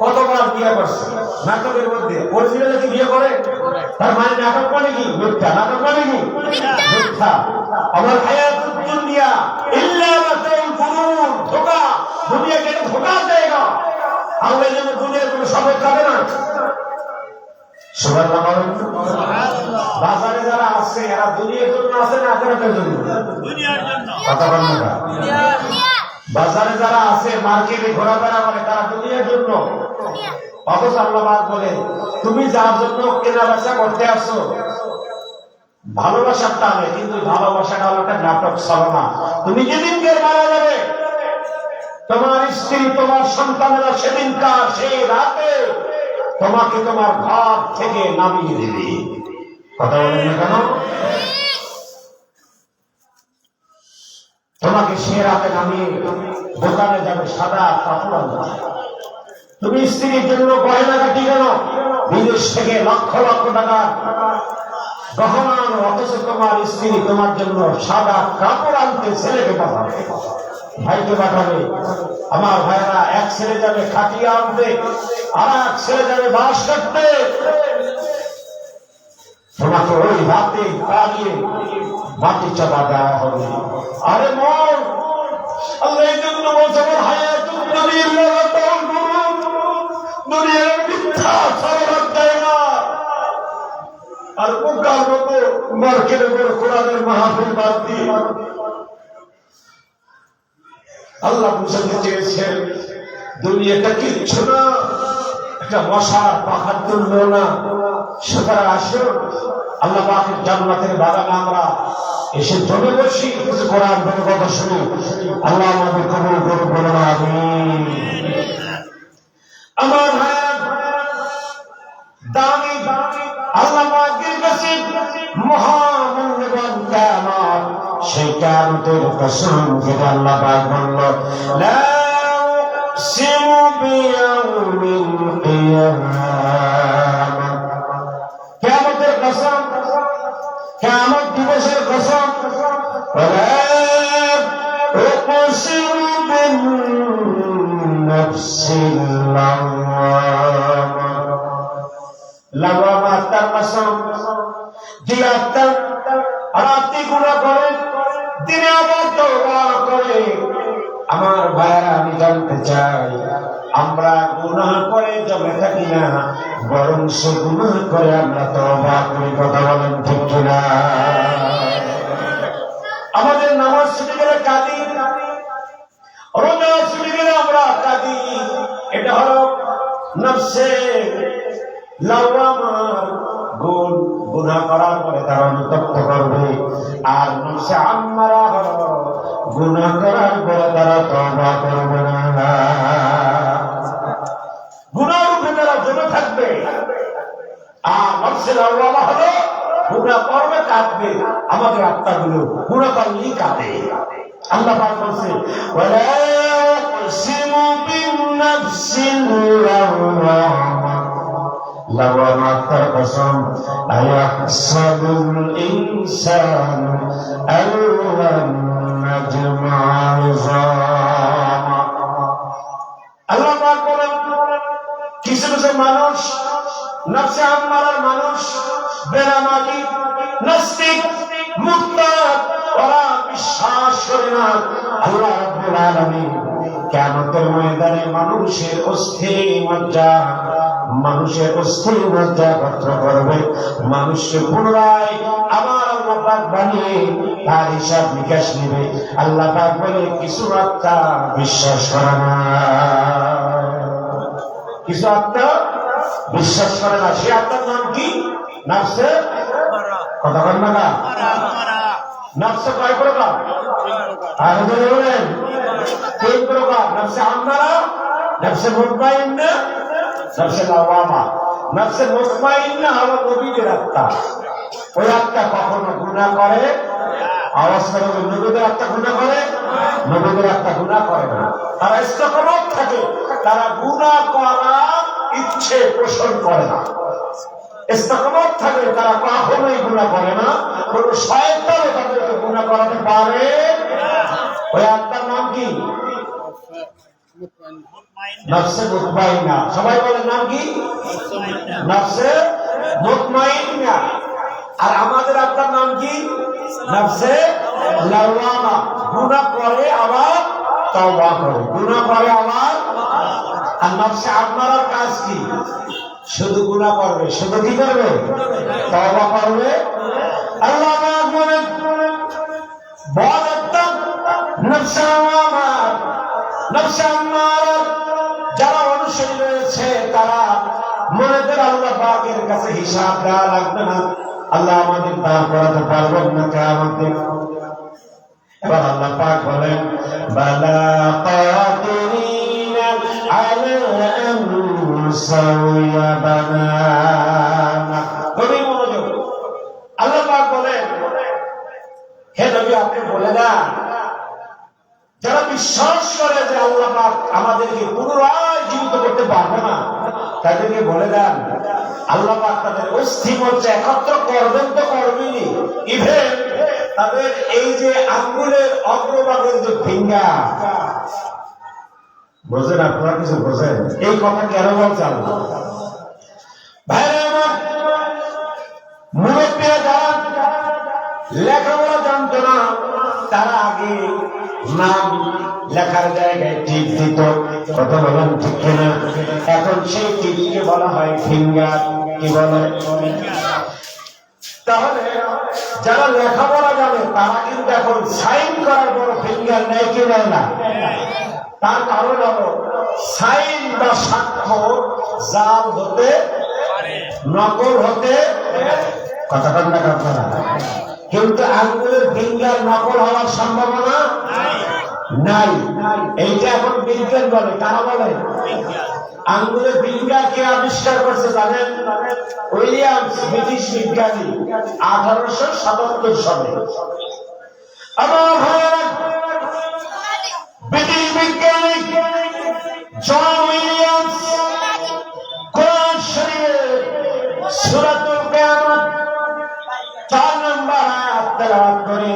কতবার বিয়ে করছে নাটকের মধ্যে? অরিজিনালে কি বিয়ে করে? তার মানে নাটক মানে কি? মিথ্যা। নাটক মানে কি? মিথ্যা। আমার হায়াতুদ দুনিয়া ইল্লা মাতাউল গুরুর, ধোঁকা। দুনিয়াকে ধোঁকা দেয়গা। আল্লাহ যেন দুনিয়ার কোনো শপথ খাবে না। সুবহানাল্লাহ। বাজারে যারা আছে এরা দুনিয়ার জন্য আছে না আখিরাতের জন্য? দুনিয়ার জন্য। কথা বলেন না। বাজারে যারা আছে মার্কেটে ঘোরাফেরা করে তারা দুনিয়ার জন্য। অথচ আল্লাহ পাক বলে তুমি যার জন্য কেনা বেচা করতে আসো ভালোবাসার টানে, কিন্তু ভালোবাসাটা হলো একটা নাটক ছলনা। তুমি যেদিনকে মারা যাবে তোমার স্ত্রী, তোমার সন্তানেরা সেদিনকার সেই রাতে তোমাকে তোমার ঘর থেকে নামিয়ে দেবে। কথা বলেন না কেন? তোমাকে সে রাতে নামিয়ে দোকানে যাবে সাদা কাপড় আনবে। তুমি স্ত্রীর জন্য গয়নাগাটি কেন বিদেশ থেকে লক্ষ লক্ষ টাকা গহনা আনো, অথচ তোমার স্ত্রী তোমার জন্য সাদা কাপড় আনতে ছেলেকে পাঠাবে, ভাইকে পাঠাবে। আমার ভাইরা, এক ছেলে যাবে খাটিয়া আনতে, আর এক ছেলে যাবে বাঁশ কাটতে। তোমাকে ওই রাতে পালিয়ে মাটি চাপা দেওয়া হবে। আরে মন আল্লাহ এই জন্য বলছে আমার হায়াতুদ দুনিয়া মাতাউল গুরুর। দুনিয়ার মিথ্যা ছড়ানোর দেয় না। আর বোকার মতো মার্কেটে করে কোরআনের মাহফিল বাদ দিয়ে আল্লাহ বুঝাতে চেয়েছেন দুনিয়াটা কিচ্ছু না, একটা মশার পাখার তুল্য না। সুতরাং আসুন আল্লাহ পাকের জান্নাতের বাগানে আমরা এসে জমে বসি, কিছু কোরআন থেকে কথা শুনি। আল্লাহ আমাদের কবুল করুন, বলুন আমিন। আমার ভাই দামি আল্লাহ পাকের কাছে মহামূল্যবান কিয়ামত, সেই কিয়ামতের কসম যেটা আল্লাহ পাক বলল লা উকসিমু বিয়াউমিল কিয়ামা, কিয়ামতের কসম, কিয়ামত দিবসের কসম। ওয়া লা উকসিমু নাফসিল লাওয়ামা। লাওয়ামা আত্মার কসম, যে আত্মা রাতে গুনাহ করে দিনে আবার তওবা করে। আমার ভাইরা, আমি জানতে চাই আমরা গুনাহ করে জমে থাকি না, বরং সে গুনাহ করে আমরা তওবা করি। কথা বলেন ঠিক কিনা? আমাদের নামাজ ছুটে গেলে কাঁদি, রোজা ছুটে গেলে আমরা কাঁদি। এটা হলো নফসে লাওয়ামার গুণ। গুনাহ করার পরে তারা অনুতপ্ত করবে। আর নফসে আম্মারা হলো গুনাহ করার পরে তারা তওবা করবে না, গুনাহের উপরে তারা জমে থাকবে। আর নফসে লাওয়ামা হলো গুনাহ করবে, কাঁদবে। আমাদের আত্মাগুলো গুনাহ করলেই কাঁদে। আল্লাহ পাক বলছে, ওয়ালা ইয়াকসিমু বিন-নাফসিল লাওয়ামা। লাওয়ামা আত্মার কসম, আয়াহসাবুল ইনসানু আল্লান নাজমা ইযামা। আল্লাহ পাক বলেন, কিছু কিছু মানুষ, নফসে আম্মারার মানুষ, বেনামাজি, নাস্তিক, মুরতাদ, ওরা বিশ্বাস করে না আল্লাহ রাব্বুল আলামিন কিয়ামতের ময়দানে মানুষের অস্থি মজ্জা একত্র করবে। মানুষকে পুনরায় আবার আল্লাহ পাক বানিয়ে তার হিসাব নিকাশ নেবে। আল্লাহ পাক বলে, কিছু আত্মা বিশ্বাস করে না, কিছু আত্মা বিশ্বাস করে না। সে আত্মার নাম কি? নফসে, কথা বলেন না, নফসে কয় প্রকার? আর বলেন 3 প্রকার। নফসে আম্মারা, নফসে মুতমাইন্না, নফসে লাওয়ামা। নফসে মুতমাইন্না হলো নবীদের আত্মা। ওই আত্মা কখনো গুনাহ করে? আওয়াজ করে, নবীদের আত্মা গুনাহ করে? নবীদের আত্মা গুনাহ করে না। তারা ইস্তেকামত থাকে, তারা গুনাহ করার ইচ্ছে পোষণ করে না। ইস্তেকামত থাকে, তারা কখনোই গুনাহ করে না। কোন শয়তানও তাদেরকে গুনাহ করাতে পারে না। ওই আত্মার নাম কি? নফসে মুতমাইন্না। সবাই বলে নাম কি? নফসে মুতমাইন্না। আর আমাদের আত্মার নাম কি? নফসে লাওয়ামা। গুনাহ করে আবার তওবা করে, গুনাহ করে আবার। আর নফসে আম্মারার কাজ কি? শুধু গুনাহ করবে, শুধু কি করবে? তওবা করবে। আল্লাহ পাক বলেন, নফসে লাওয়ামা, নফসে আম্মারা যারা অনুসারী রয়েছে, তারা মনে করে আল্লাহ পাকের কাছে হিসাব দেওয়া লাগবে না। আল্লাহ আমাদের দাঁড় করাতে পারবেন না কিয়ামতে। এবার আল্লাহ পাক বলেন, বালা কাদিরিনা আলা আন নুসাউইয়া বানানা। গভীর মনোযোগ। আল্লাহ পাক বলেন, হে নবী, আপনি বলে দেন, যারা বিশ্বাস করে যে আল্লাহ পাক আমাদেরকে পুনরায় জীবিত করতে পারবে না, তাদেরকে বলে দেন আল্লাহ পাক তাদের অস্থি মজ্জা একত্র করবেন তো করবেনই। ইভেন তাদের এই যে আঙ্গুলের অগ্রভাগের যে ফিঙ্গার, বোঝেন আপনারা? কিছু বোঝেন? এই কথা কেন বলছে আল্লাহ? ভাইরা আমার, মুরব্বীরা যারা লেখাপড়া জানতো না, তারা আগে নাম লেখার জায়গায় টিপ দিত। কথা বলেন ঠিক কিনা? এখন সেই টিপকে বলা হয় ফিঙ্গার। কি বলে? তাহলে যারা লেখাপড়া জানে তারা কিন্তু এখন সাইন করার পর ফিঙ্গার নেয় কি নেয় না? তার কারণ হলো সাইন বা স্বাক্ষর জাল হতে, নকল হতে, কথা বলেন না আপনারা? কিন্তু আঙ্গুলের ফিঙ্গার নকল হওয়ার সম্ভাবনা নাই। এইটা এখন বিজ্ঞান বলে। কারা বলে? আঙ্গুলের ফিঙ্গার কে আবিষ্কার করছে জানেন? উইলিয়ামস, ব্রিটিশ বিজ্ঞানী, 1877 সালে। আমার ভাইয়েরা, ব্রিটিশ বিজ্ঞানী জন উইলিয়ামস কোরআন শরীফের সূরাতুল কিয়ামত 4 নম্বর আয়াত তেলাওয়াত করে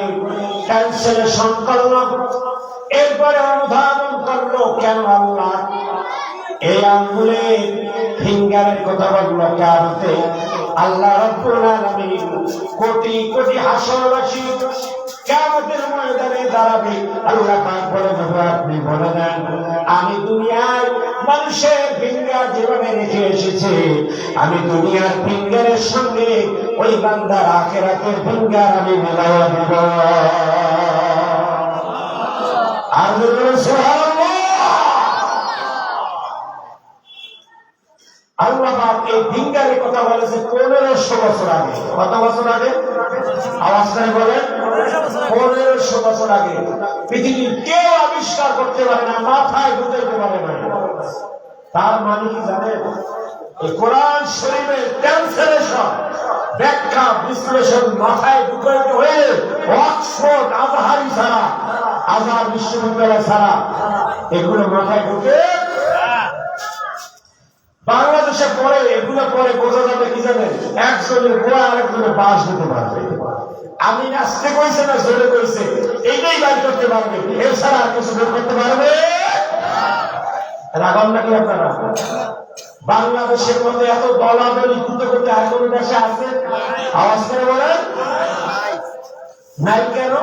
ক্যান্সেলেশন করল। এরপরে অনুধাবন করলো কেন আল্লাহ এই আঙ্গুলে ফিঙ্গারের কথা বলল কিয়ামতে আল্লাহ রাব্বুল আলামিন কোটি কোটি হাসরবাসী কিয়ামতের ময়দানে দাঁড়াবে। আল্লাহ পাক বলে দেবে, আপনি বলে দেন আমি দুনিয়ায় মানুষের ফিঙ্গার যেভাবে রেখে এসেছে, আমি দুনিয়ার ফিঙ্গারের সঙ্গে ওই বান্দার আখিরাতের ফিঙ্গার আমি মেলাইয়া দেব। আর আল্লাহ পাক এই ফিঙ্গারের কথা বলেছে 1500 বছর আগে। কত বছর আগে? আওয়াজ করে বলেন, 1500 বছর আগে। পৃথিবীর কেউ আবিষ্কার করতে পারে না, মাথায় ঢুকাইতে পারে না। তার মানে কি জানেন? এই কোরআন শরীফের ট্রান্সলেশন, ব্যাখ্যা, বিশ্লেষণ মাথায় ঢুকাইতে হয়ে অক্সফোর্ড, আজহারি ছাড়া, আজহার বিশ্ববিদ্যালয় ছাড়া এগুলো মাথায় ঢুকে বাংলাদেশে পড়ে, এগুলো পরে বোঝা যাবে কি জানেন? একজনের গোয়া আরেকজনের পাশ হতে পারবে। আমি নাচতে কইছে না জোরে কইছে, এইটাই বাইর করতে পারবে, এছাড়া আর কিছু বের করতে পারবে রাগন নাকি আপনারা? বাংলাদেশের মধ্যে এত দলাদলি করতে করতে আর কোন দেশে আছে? আওয়াজ করে বলেন নাই কেন?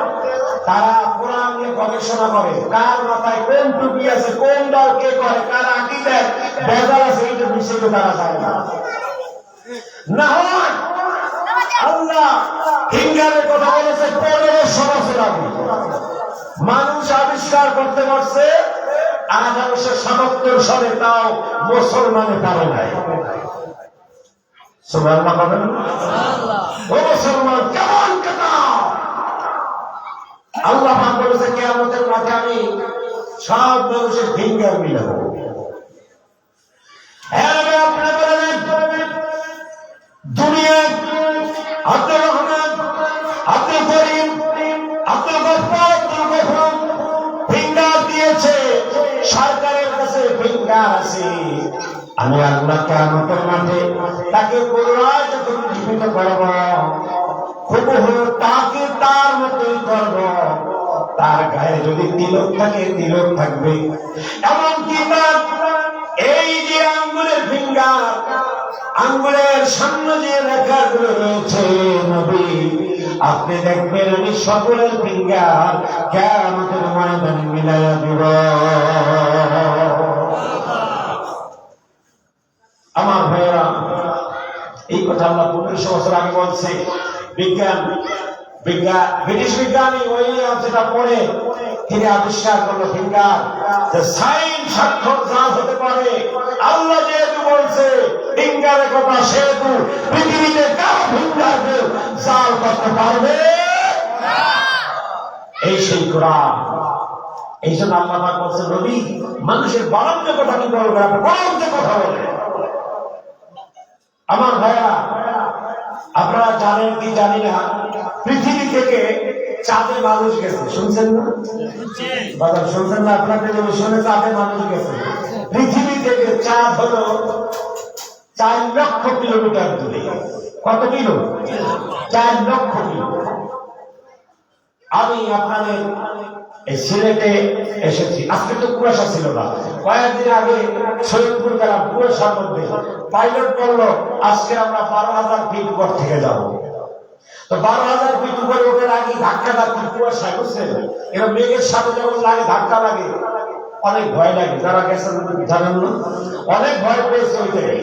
তারা কোরআন নিয়ে গবেষণা করে, কার মাথায় কোন টুপি আছে, কোন দল কে করে, কার আকীদায় ভেজাল আছে, এইটা বিষয়ে তারা জানে না। না হয় আল্লাহ ফিঙ্গারের কথা বলেছে 1500 বছর আগে। মানুষ আবিষ্কার করতে পারছে 1877 সালে, তাও মুসলমানে পারে নাই। সুবহানাল্লাহ বলেন। ও মুসলমান কেমন কথা! আল্লাহ পাক বলেছে কিয়ামতের মাঠে আমি সব মানুষের ফিঙ্গার মিলাবো। আপনারা বলেন দুনিয়া আব্দুর রহমান, আব্দুল করিম, আব্দুল গফফার, আব্দুল গফুর ফিঙ্গার দিয়েছে, সরকারের কাছে ফিঙ্গার আছে। আমি আল্লাহ কিয়ামতের মাঠে তাকে পুনরায় যখন জীবিত করব, হুবহু তাকে তার মতোই করব। তার গায়ে যদি তিলক থাকে তিলক থাকবে, এমনকি এই যে আঙ্গুলের ফিঙ্গার, আঙ্গুলের সামনে যে রেখাগুলো রয়েছে, নবী আপনি দেখবেন আমি সকলের ফিঙ্গার কিয়ামতের ময়দানে মিলাইয়া দিব। আমার ভাইয়েরা, এই কথা আল্লাহ 1500 বছর আগে বলছে। ব্রিটিশ বিজ্ঞানী উইলিয়াম যেটা পড়ে তিনি আবিষ্কার করলো ফিঙ্গার, সাইন স্বাক্ষর যা হতে পারে, আল্লাহ যেহেতু বলছে ফিঙ্গারের কথা, সেহেতু পৃথিবীতে কারো ফিঙ্গারকে জাল করতে পারবে এই সেই কোরআন। এই জন্য আল্লাহ পাক বলছেন, নবী মানুষের বানান্য কথা কি বলবে, আপনি বানান্য কথা বলে। আমার ভাইয়া, আপনারা জানেন কি জানি না, পৃথিবী থেকে চাঁদে মানুষ গেছে, শুনছেন না? বাবা শুনছেন না? আপনার টেলিভিশনে চাঁদে মানুষ গেছে। পৃথিবী থেকে চাঁদ হলো 4 লক্ষ কিলোমিটার দূরে। কত কিলো? 4 লক্ষ কিলো। আমি আপনাদের এই সিলেটে এসেছি, আজকে তো কুয়াশা ছিল না, কয়েকদিন আগে সৈয়দপুর গেলাম, কুয়াশার মধ্যে পাইলট বললো আজকে আমরা 12,000 ফিট উপর থেকে যাবো। তো 12,000 ফিট উপরে ওঠার আগে ধাক্কা লাগবে কুয়াশা, বুঝছেন? এবার মেঘের সাথে যখন লাগে ধাক্কা লাগে অনেক ভয় লাগে। যারা গেছেন জানেন না, অনেক ভয় পেয়েছে ওইটাই।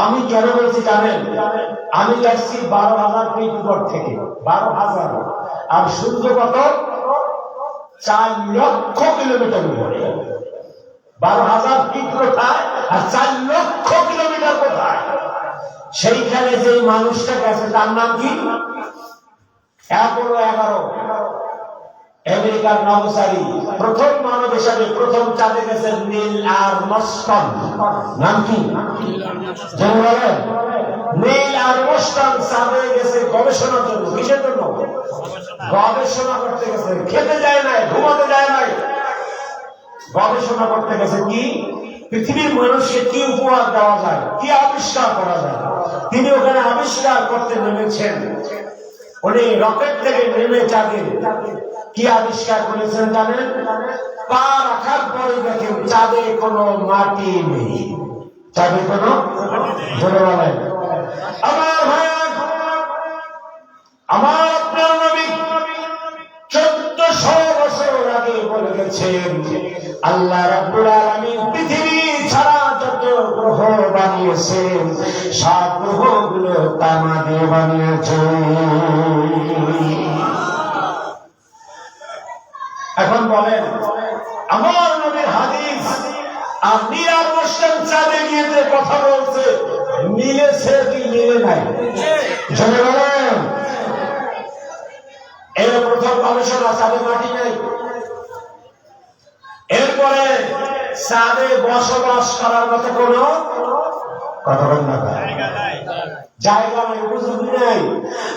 আমি কেন বলছি জানেন? আমি যাচ্ছি 12,000 ফিট উপর থেকে, 12,000, আর সূর্য কত? 4 লক্ষ কিলোমিটার উপরে। 12,000 ফিট কোথায় আর 4 লক্ষ কিলোমিটার কোথায়? সেইখানে যে মানুষটা গেছে তার নাম কি? অ্যাপোলো 11, আমেরিকার নভোচারী, প্রথম মানব হিসাবে প্রথম চাঁদে গেছেন নীল আর্মস্ট্রং। নাম কি? নীল আর্মস্ট্রং চাঁদে গেছে গবেষণার জন্য। কিসের জন্য? গবেষণা করতে গেছে, খেতে যায় নাই, ঘুমাতে যায় নাই, গবেষণা করতে গেছে। কি পৃথিবীর মানুষকে কি উপহার দেওয়া যায়, কি আবিষ্কার করা যায়, তিনি ওখানে আবিষ্কার করতে নেমেছেন। উনি রকেট থেকে নেমে চাঁদে কি আবিষ্কার করেছেন জানেন? পা রাখার পরে দেখেন চাঁদে কোনো মাটি নেই। চাঁদে কোনো জোরে বলেন। আমার ভাইয়া, আমার আপনার নবী 1400 বছর আগে বলে গেছেন, আল্লাহ রাব্বুল আলামিন পৃথিবী ছাড়া যত গ্রহ বানিয়েছেন সব গ্রহগুলো তামা দিয়ে বানিয়েছেন। এখন বলেন, আমার নবীর হাদিস আপনি আর মুসলিম চাঁদে গিয়ে যে কথা বলছে মিলেছে কি মিলে নাই? জেনে বলেন। এর প্রথম গবেষণা চাঁদে মাটি নেই। এরপরে চাঁদে বসবাস করার মতো কোন কথা বলেন না, জায়গা নাই, সুযোগ নেই।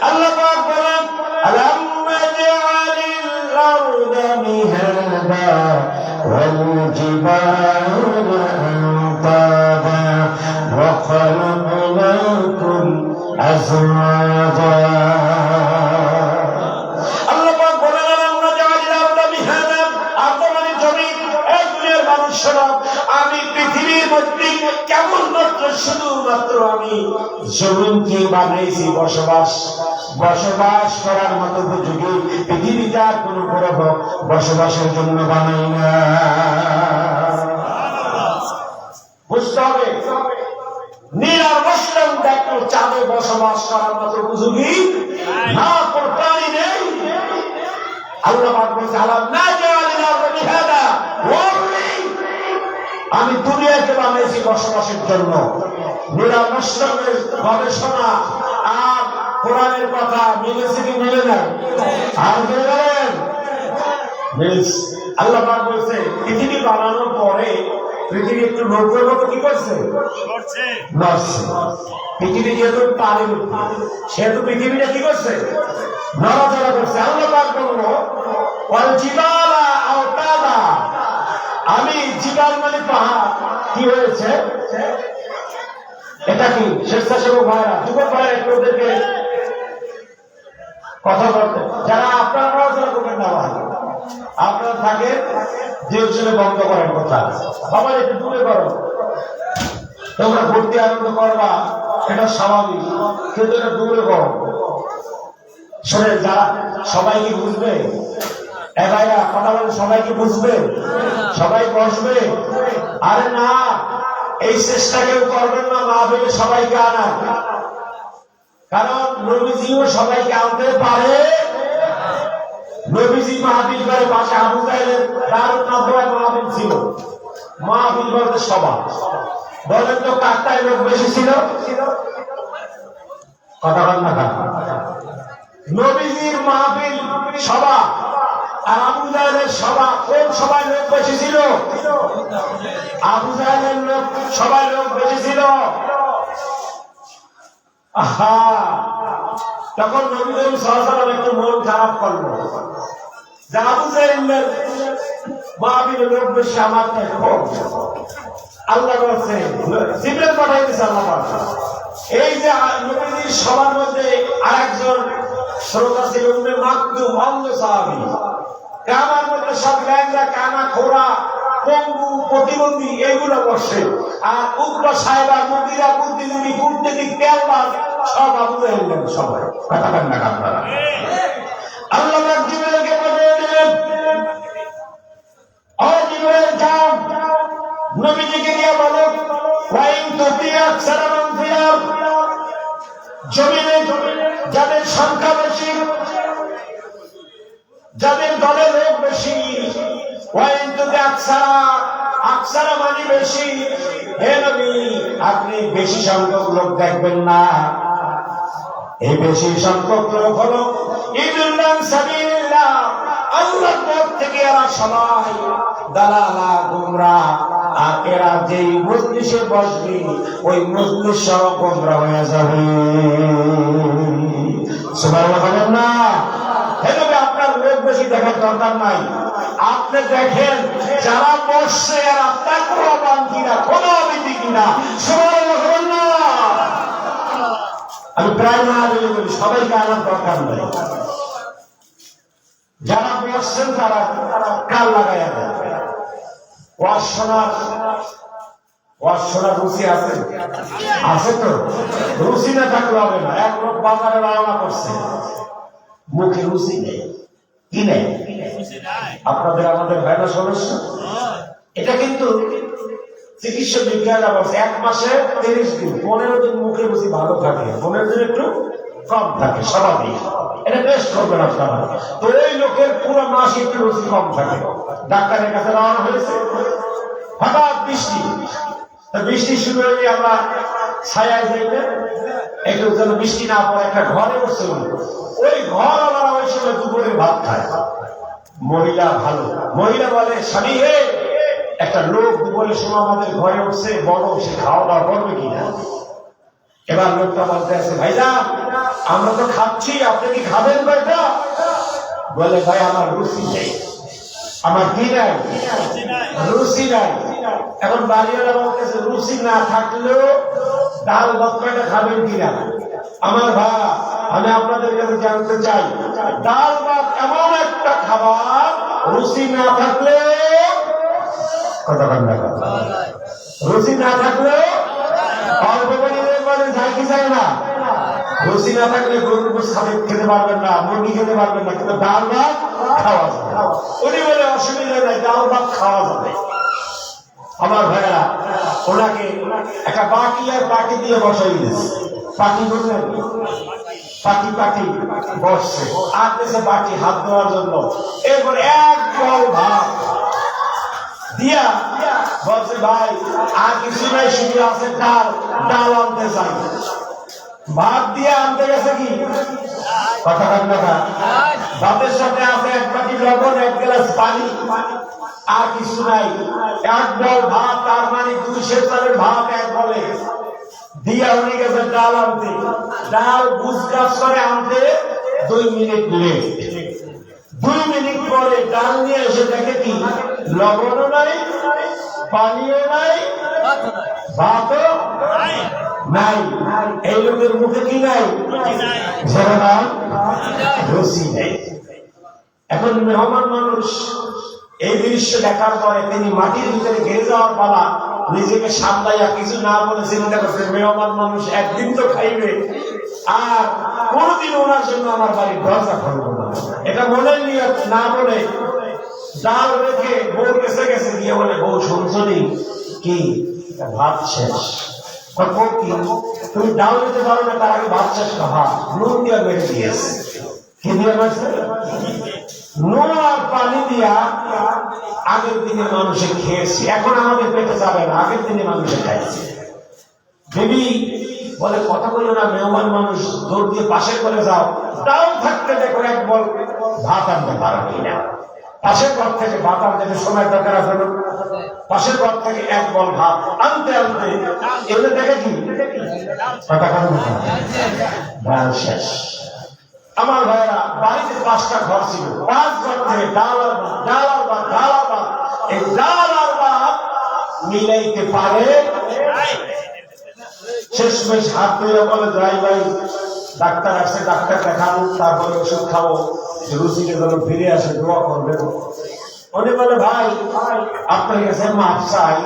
আল্লাহ পাক বলেন, আলাম নাজআলিল আরদা মিহাদা ওয়াল জিবালা আওতাদা ওয়া খালাকনাকুম আজওয়াজা। আল্লাহ পাক বলেন, আলাম নাজআলিল আরদা মিহাদা, আসমানের জমি, এই দুনিয়ার মানুষরা আমি পৃথিবীর মধ্যে কেবলমাত্র শুধুমাত্র আমি জমিনকে বানাইছি বসবাস করার মতো উপযোগী। পৃথিবীটা কোনো গ্রহ বসবাসের জন্য বানাই না। বুঝতে হবে, নীল আর মুসলিম দেখো চাঁদে বসবাস করার মতো উপযোগী না, কোনো প্রাণী নেই। আল্লাহ পাক বলছে, আলাম নাজআলিল আরদা মিহাদা, আমি দুনিয়াকে বানিয়েছি বসবাসের জন্য। নীলা মুসলিমের গবেষণা আর কোরআনের কথা মিলেছে কি মিলে না? আর বলেন মিলস। আল্লাহ পাক বলছে, পৃথিবী বানানোর পরে পৃথিবী একটু নড়বে মতো কি করছে? নড়ছে। পৃথিবী যেহেতু পানি সেহেতু পৃথিবীটা কি করছে? নড়াচড়া করছে। আল্লাহ পাক বলবো, ওয়াল জিবালা আওতাদা, আমি জিবাল মানে পাহাড় কি হয়েছে? এটা কি স্বেচ্ছাসেবক ভাইরা, যুবক ভাইরা একটু ওদেরকে কথা বলতে, যারা আপনারা নড়াচড়া করবেন না ভাই, আপনারা থাকেন যে ছেলে বন্ধ করেন কথা, বাবা একটু দূরে করো, তোমরা ভর্তি আনন্দ করবা এটা স্বাভাবিক, কিন্তু এটা দূরে করো। শোনেন, যারা সবাই কি বুঝবে? ভাইরা কথা বলে, সবাই কি বুঝবে? সবাই বসবে? আরে না, এই চেষ্টা কেউ করবেন না মাহফিলে সবাইকে আনার, কারণ নবীজিও সবাইকে আনতে পারে। নবীজি মাহফিল করে পাশে আবু জাহেলের দারুন নাদওয়ায় মাহফিল ছিল। মাহফিল বলতে সভা, বলেন তো কাকটায় লোক বেশি ছিল? কথা বল না। নবীজির মাহফিল সভা আর আবু জাহেলের সভা, কোন সবাই লোক বেশি ছিল? আবু জাহেলের লোক সবাই লোক বেশি ছিল। তখন নবী করিম সাল্লাল্লাহু আলাইহি ওয়াসাল্লাম একটু মন খারাপ করলো যে আবু জাহেলের মাহফিলের লোক বেশি, আমারটা কম। আল্লাহ বলছে, জিবরাইল পাঠাই দিয়েছে আল্লাহ পাক। এই যে নবীজির সবার মধ্যে আরেকজন শ্রোতা ছিল উম্মে মাকতুম, অন্ধ সাহাবী। আমার মধ্যে সব ল্যাংড়া, কানা, খোড়া, পঙ্গু, প্রতিবন্ধী এগুলো বসে, আর উগ্র সাহেবা, মুদিরা, বুদ্ধিজীবী, কূটনীতিক, তেলবাজ সব আবু জাহেল সবাই। কথা বলেন না আপনারা? আল্লাহ পাক জিবরাইলকে পাঠিয়ে দিলেন, ও জিবরাইল যাও নবীজিকে গিয়ে বলো, ওয়াইন তুতি আকসারা মান ফিল আরদ, জমিনে যাদের সংখ্যা বেশি, যাদের দলে লোক বেশি, ওয়াইন তুতি আকসারা মানে বেশি, হে নবী আপনি বেশি সংখ্যক লোক দেখবেন না। এই বেশি সংখ্যক লোক হলো ইদুল্লাহ সাবিলিল্লাহ, আল্লাহর পথ থেকে এরা সবাই দালালা, গুমরা, আর এরা যেই মজলিসে বসবে ওই মজলিস সহ গোমরা হয়ে যাবে। সুবহানাল্লাহ বলেন না? এভাবে আপনার লোক বেশি দেখার দরকার নাই। আপনি দেখেন যারা বসছে আর আপনার কোরবান কিনা, কোনো অবিধি কিনা। সুবহানাল্লাহ বলেন না? আমি প্রায় না বলি, সবাইকে আনার দরকার নাই। যারা করছেন তারা কাল লাগাইয়া দেন। ওয়াজ শোনার রুচি আছে? আছে তো? রুচি না থাকলে হবে না। এক লোক বাজারে রওনা করছে, মুখে রুচি নেই। কি নেই? আপনাদের আমাদের ভাইরা সদস্য, এটা কিন্তু চিকিৎসা বিজ্ঞানীরা বলছে 1 মাসে 30 দিন 15 দিন মুখে রুচি ভালো থাকে, 15 দিন একটু কম থাকে, স্বাভাবিক। এটা টেস্ট করবেন আপনারা। তো এই লোকের পুরো মাস একটু রুচি কম থাকে, ডাক্তারের কাছে রওনা হয়েছে, হঠাৎ বৃষ্টি শুরু হয়ে আমরা ছায়ায় যাইতে একটু যেন বৃষ্টি না পড়ে একটা ঘরে বসে, ওই ঘর আমরা ওই সময় দুপুরে ভাত খায়। মহিলা ভালো, মহিলা বলে, স্বামী হে, একটা লোক দুপুরের সময় আমাদের ঘরে উঠছে, বড়, সে খাওয়া দাওয়া করবে কিনা। এবার লোকটা বলতে আছে, ভাইজান আমরা তো খাচ্ছি, আপনি কি খাবেন? কয়টা বলে, ভাই আমার রুচি নেই। আমার কি নাই? রুচি নাই। এখন বাড়িওয়ালা বলতেছে, রুচি না থাকলেও ডাল ভাত কয়টা খাবেন কিনা। আমার ভাই, আমি আপনাদের কাছে জানতে চাই, ডাল ভাত এমন একটা খাবার, রুচি না থাকলে রুচি না থাকলে অল্প মানে যায় কি যায় না। রুচি না থাকলে গরুর গোশত খেতে পারবেন না, মুরগি খেতে পারবেন না, কিন্তু ডাল ভাত খাওয়া যাবে। উনি বলে, অসুবিধা নাই, ডাল ভাত খাওয়া যাবে। আমার ভাইয়েরা, ওনাকে একটা বাটি আর বাটি দিয়ে বসাই দিয়েছে। পাটি বললেন, পাটি বসছে, আর দেশে বাটি হাত দেওয়ার জন্য। এরপর এক বল ভাত দিয়া বলছে, ভাই আর কিছু নাই, শুধু আছে ডাল আনতে চাই। ভাত দিয়ে আনতে গেছে কি কথা কান্না, ভাতের সাথে আছে 1 বাটি লবণ, 1 গ্লাস পানি, আর কিছু নাই। 1 বল ভাত, তার মানে 2 সের চালের ভাত 1 বলে দিয়া উনি গেছে ডাল আনতে। ডাল গুজগাছ করে আনতে 2 মিনিট লেট। 2 মিনিট পরে ডাল নিয়ে এসে দেখে কি লবণও নাই, পানিও নাই, ভাতও নাই। এই লোকের মুখে কি নাই? রুচি নেই। এখন মেহমান মানুষ এই দৃশ্য দেখার পরে তিনি মাটির ভিতরে ঘেরে যাওয়ার পালা, নিজেকে সামলাইয়া কিছু না বলে চিন্তা করছে, মেহমান মানুষ একদিন তো খাইবে, আর কোনদিন ওনার জন্য আমার বাড়ির দরজা খুলবো না। এটা মনের নিয়ত না বলে ডাল রেখে বউ গেছে গিয়ে বলে, বউ শুনছনি কি ভাত শেষ। কি তুমি ডাল দিতে পারো না, তার আগে ভাত শেষ। নুন দিয়ে বেড়ে দিয়েছে। কি দিয়ে মারছে? নুন আর পানি দিয়া আগের দিনে মানুষে খেয়েছে, এখন আমাদের পেটে যাবে না, আগের দিনে মানুষে খাইছে। বেবি বলে, কথা বলো না, মেহমান মানুষ, দৌড় দিয়ে পাশে করে যাও, ডাল থাকতে দেখো 1 বল ভাত আনতে পারো কিনা। পাশের ঘর থেকে ভাত আনতে সময় দরকার আছে, পাশের ঘর থেকে 1 বল ভাত আনতে এগুলো দেখে কি ডাল শেষ। আমার ভাইরা, বাড়িতে 5টা ঘর ছিল, 5 ঘর থেকে ডাল আর ভাত এই ডাল আর ভাত মিলাইতে পারে। শেষমেশ হাত ধরে বলে, যাই ভাই, ডাক্তার আসছে, ডাক্তার দেখাবো, তারপরে ওষুধ খাবো, রুচিকে যেন ফিরে আসে, দোয়া করবে। উনি বলে, ভাই আপনার কাছে মাপ চাই,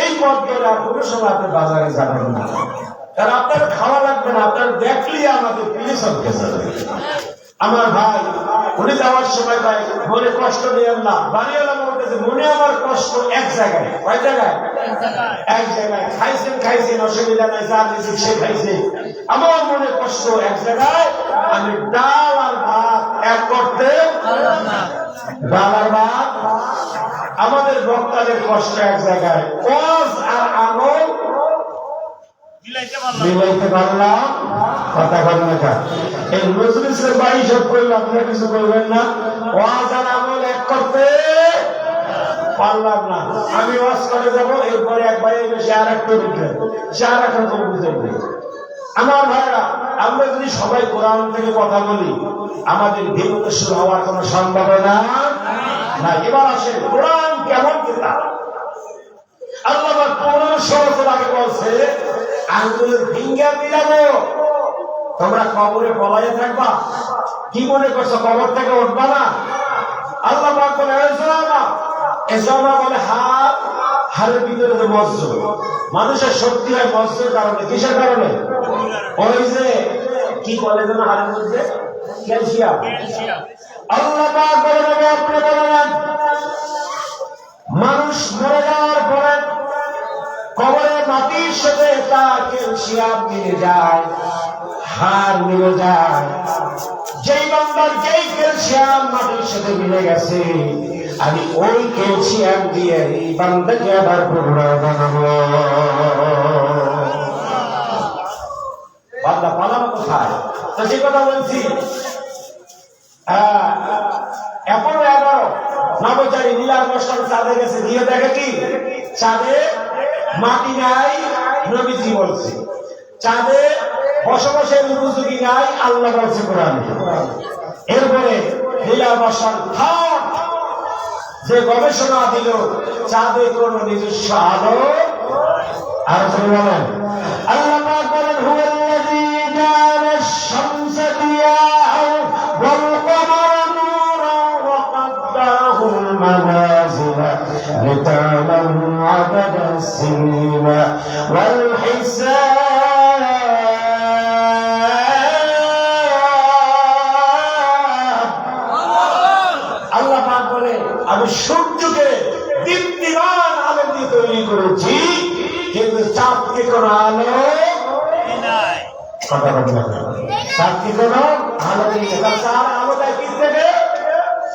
এই পথ গেলে আর কোনো সময় আপনি বাজারে যাবেন না, কারণ আপনার খাওয়া লাগবে না, আপনার দেখলেই আমাদের প্লিজ হতে যাবে। আমার ভাই, উনি যাওয়ার সময় ভাই মনে কষ্ট নিয়েন না। বাড়িওয়ালা বলতেছে, মনে আমার কষ্ট এক জায়গায়। কয় জায়গায়? এক জায়গায়। খাইছেন, অসুবিধা নাই, যা দিয়েছি সে খাইছে। আমার মনে কষ্ট এক জায়গায়, আমি ডাল আর ভাত এক করতে, ডাল আর ভাত। আমাদের বক্তাদের কষ্ট এক জায়গায়, ওয়াজ আর আমল মিলাইতে পারলাম। কথা বলেন না, এই মজলিসের বাড়ি সব করলে আপনারা কিছু করবেন না। ওয়াজ আর আমল এক করতে পারলাম না। আমি ওয়াজ করে যাবো, এরপরে একবার এসে আর একটা বুঝলেন, সে আর একটা বুঝে। আমার ভাইরা, আমরা যদি সবাই কোরআন থেকে কথা বলি, আমাদের বিপদে শুরু হওয়ার কোন সম্ভাবনা না। এবার আসে, কোরআন কেমন কিতাব? আল্লাহ 1500 বছর আগে বলছে, আঙ্গুলের ফিঙ্গার মিলাবো, তোমরা কবরে পলাইয়া থাকবা। কি মনে করছো কবর থেকে উঠবা না? বলে এজমা বলে হাড়, হাড়ের ভিতরে যে মজ্জ, মানুষের শক্তি হয় মজ্জের কারণে। কিসের কারণে? ওই যে কি বলে যেন হাড়ের মধ্যে ক্যালসিয়াম। আল্লাহ পাক বলে দেবে, আপনি বলেন মানুষ মরে যাওয়ার পরে কবরের মাটির সাথে তার ক্যালসিয়াম মিলে যায়, হাড় মিলে যায়। যেই বান্দার যেই ক্যালসিয়াম মাটির সাথে মিলে গেছে, আমি ওই ক্যালসিয়াম দিয়ে এই বান্দাকে আবার পুনরায় বানাবো। বান্দা পালানো কোথায়? তো যে কথা বলছি, 11 নবচারী নীলার মশাল চাঁদে গেছে, গিয়ে দেখে কি চাঁদে মাটি নাই, নবীজি বলছে। চাঁদে বসবাসের উপযোগী নাই, আল্লাহ বলছে কোরআনে। এরপরে নীলার মশাল যে গবেষণা দিল, চাঁদে কোন নিজস্ব আলো আর বলেন আল্লাহ পাক বলেন হুয়াল্লাযী জাআলা আশ-শামসা দিয়াআন ওয়াল কমারা নূরান ওয়া قدره المنازل لتعلموا عدد السنين والحساب আল্লাহ পাক বলে আমি সূর্যকে দীপ্তিমান আলো দিয়ে তৈরি করেছি, কিন্তু চাঁদকে কোন আলো নাই। কথা বলতে চাঁদকে কোন আলো নেই। তার আলোটা কি থেকে?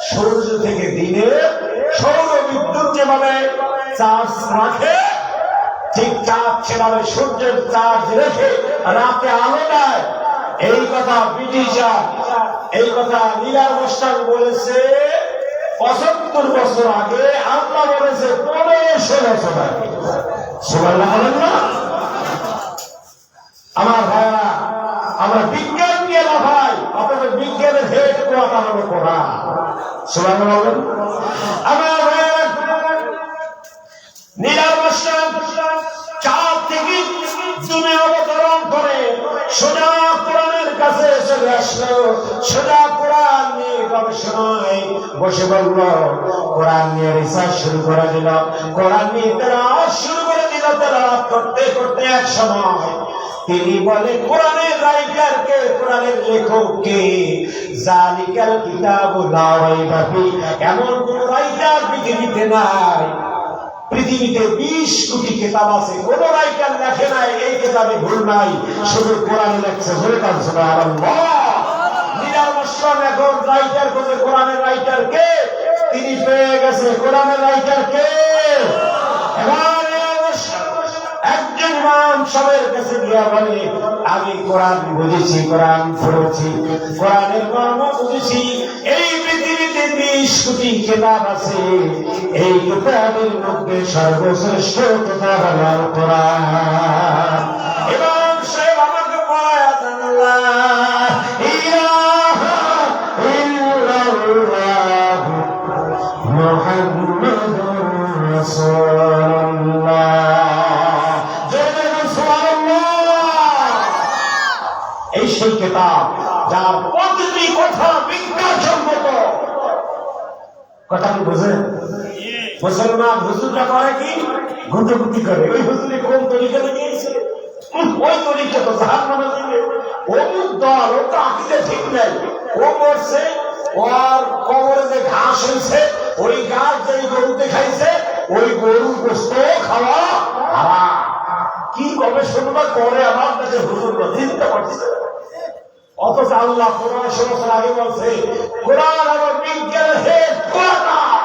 সূর্য থেকে। দিনে সৌর বিদ্যুৎ যেভাবে চার্জ রাখে, ঠিক চাঁদ সেভাবে সূর্যের চার্জ রেখে রাতে আলো দেয়। এই কথা ব্রিটিশরা, এই কথা নীলার মশাল বলেছে 75 বছর আগে, আল্লাহ বলেছে 1500 বছর আগে। সুবহানাল্লাহ বলেন না? আমার ভাইরা, আমরা বিজ্ঞান নিয়ে না ভাই, আপনাদের বিজ্ঞানের হেড কোয়ার্টার হলো কোরআন। সুবহানাল্লাহ বলেন। আমার ভাইরা, নীলার মশাল চাঁদ থেকে জমিনে অবতরণ করে সোজা কোরআনের কাছে চলে আসলো। সোজা কোরআন নিয়ে গবেষণায় বসে বলল, কোরআন নিয়ে রিসার্চ শুরু করে দিল, কোরআন নিয়ে তেলাওয়াত শুরু করে দিল। তেলাওয়াত করতে করতে এক সময় তিনি বলে, কোরআনের রাইটার কে? কোরআনের লেখক কে? জালিকাল কিতাবু লা রাইবা ফি, এমন কোন রাইটার পৃথিবীতে নাই। পৃথিবীতে 20 কোটি কিতাব আছে, কোন রাইটার লেখে নাই এই কিতাবে ভুল নাই, শুধু কোরআনে লেখছে। বলে তার সুবহানাল্লাহ। নীলার মশাল এখন রাইটার বলে, কোরআনের রাইটার কে? তিনি পেয়ে গেছে। কোরআনের রাইটার কে? এবার একজন ইমাম সবের কাছে গিয়া বলে, আমি কোরআন বুঝেছি, কোরআন পড়েছি, কোরআনের মর্ম বুঝেছি। এই পৃথিবীতে 20 কোটি কিতাব আছে, এই কিতাবের মধ্যে সর্বশ্রেষ্ঠ কিতাব হলো কোরআন। ইমাম সাহেব আমাকে বলে, আল্লাহ ইলাহা ইল্লাল্লাহ মুহাম্মাদুর রাসূলুল্লাহ। এই সেই কিতাব যার প্রতিটি কথা বিজ্ঞানসম্মত। কথা কি বোঝেন? মুসলমান হুজুররা করে কি? গুটি করে। ওই হুজুরে কোন তরিকা নিয়েছে, ওই তরিকা তো জাহান্নামে যাবে। অমুক দল, ও তো আকীদা ঠিক নাই, ও মরছে, ওর কবরে যে ঘাস হয়েছে, ওই ঘাস যে গরুতে খাইছে, ওই গরুর গোশত খাওয়া হারাম। কি গবেষণা করে আমার কাছে হুজুররা চিন্তা করছে। অথচ আল্লাহ 1500 বছর আগে বলছে, কোরআন আমার বিজ্ঞানের হেড কোয়ার্টার,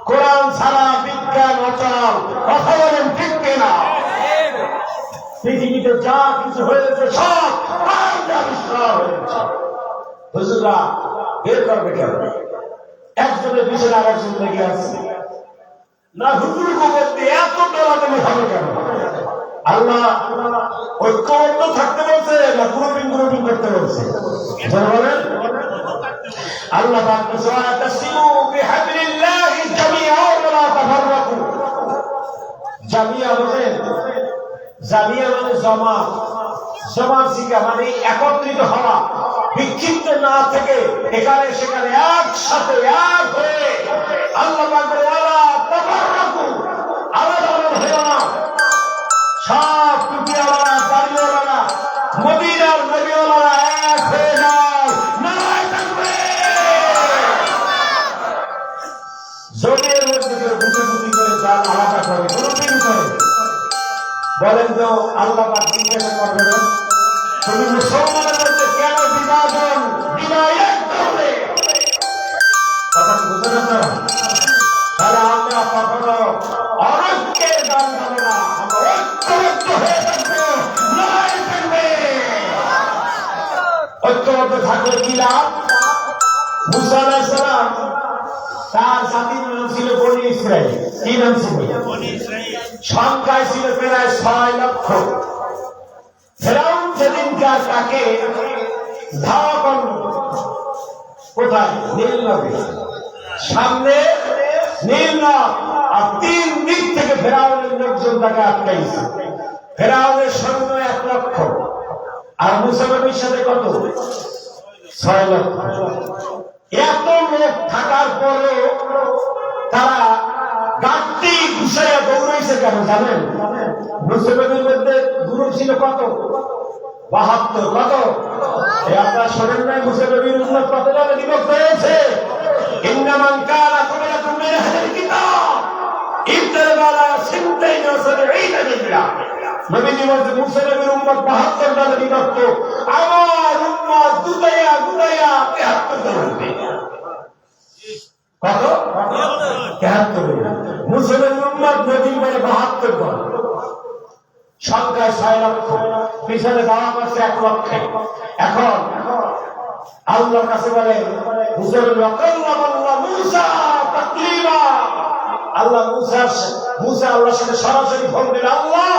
কোরআন ছাড়া বিজ্ঞান অচল। কথা বলেন ঠিক কিনা? পৃথিবীতে যা কিছু হয়েছে সব আবিষ্কার হয়েছে। হুজুররা বের করবে কেন? একজনের পিছনে আর একজন লেগে আছে না, হুজুর বলতে এত ডলাডলি হবে কেন? আল্লাহ ঐক্যবদ্ধ থাকতে বলছে না গ্রুপিং করতে বলছে? বলেন। আল্লাহ জামিয়া বলেন, জামিয়া মানে জমা, জমা জিকা মানে একত্রিত হওয়া। বিক্ষিপ্ত না থেকে এখানে সেখানে একসাথে এক হয়ে আল্লাহ পাকের ওয়ালা তাবাররাকু, আলাদা আলাদা হয়ে না, সব টুপিওয়ালা দাড়িওয়ালা মদিনার নবীওয়ালা এক হয়ে যাও, নারায়ে তাকবীর। জমির মধ্যে কেউ গুটি করে যান আলাদা করে গ্রুপিং করে, বলেন তো আল্লাহ পাক জিজ্ঞাসা করবে না তুমি মুসলমানের মধ্যে কেন বিভাজন বিনায়ক করবে? কথা বুঝতে পারছেন? তাহলে আমরা কখনো অনৈক্যের গান গাবো না, আমরা ঐক্যবদ্ধ হয়ে থাকবো, নারায়ে তাকবীর। ঐক্যবদ্ধ থাকলে কি লাভ? মুসা আলাইহিস সালাম তার জাতির নাম ছিল বনি ইসরাইল। কি নাম ছিল? বনি ইসরাইল। সংখ্যায় ছিল প্রায় 6 লক্ষ। ফেরাউন সেদিনকার তাকে ধাওয়া করল কোথায়? নীল নদে, সামনে নীল নদ, আর 3 দিক থেকে ফেরাউনের লোকজন তাকে আটকাইছে। ফেরাউনের সৈন্য 1 লক্ষ, আর মুসা নবীর সাথে কত? 6 লক্ষ। এত লোক থাকার পরে তারা গাড়ি ঘুষাইয়া দৌড়াইছে কেন জানেন? মুসা নবীর মধ্যে গ্রুপ ছিল কত? 72। কত? আপনারা শোনেন নাই মুসা নবীর উম্মত কত দলে বিভক্ত হয়েছে? ইন্নামান কানা ক্বাবলাকুম মিন আহলিল কিতাব ইবতালা সিনতাইন ওয়া সাবঈনা মিল্লাহ। নবীজি বলতে মুসা নবীর উম্মত 72 দলে বিভক্ত, আমার উম্মত দুটাইয়া 73 দলে। কত? 73। মুসা নবীর উম্মত নবীর মানে 72 দল, সংখ্যায় 6 লক্ষ, পিছনে দাওয়া করছে 1 লক্ষ। এখন আল্লাহর কাছে বলে মুসা আল্লাহর সাথে সরাসরি ফোন দিল, আল্লাহ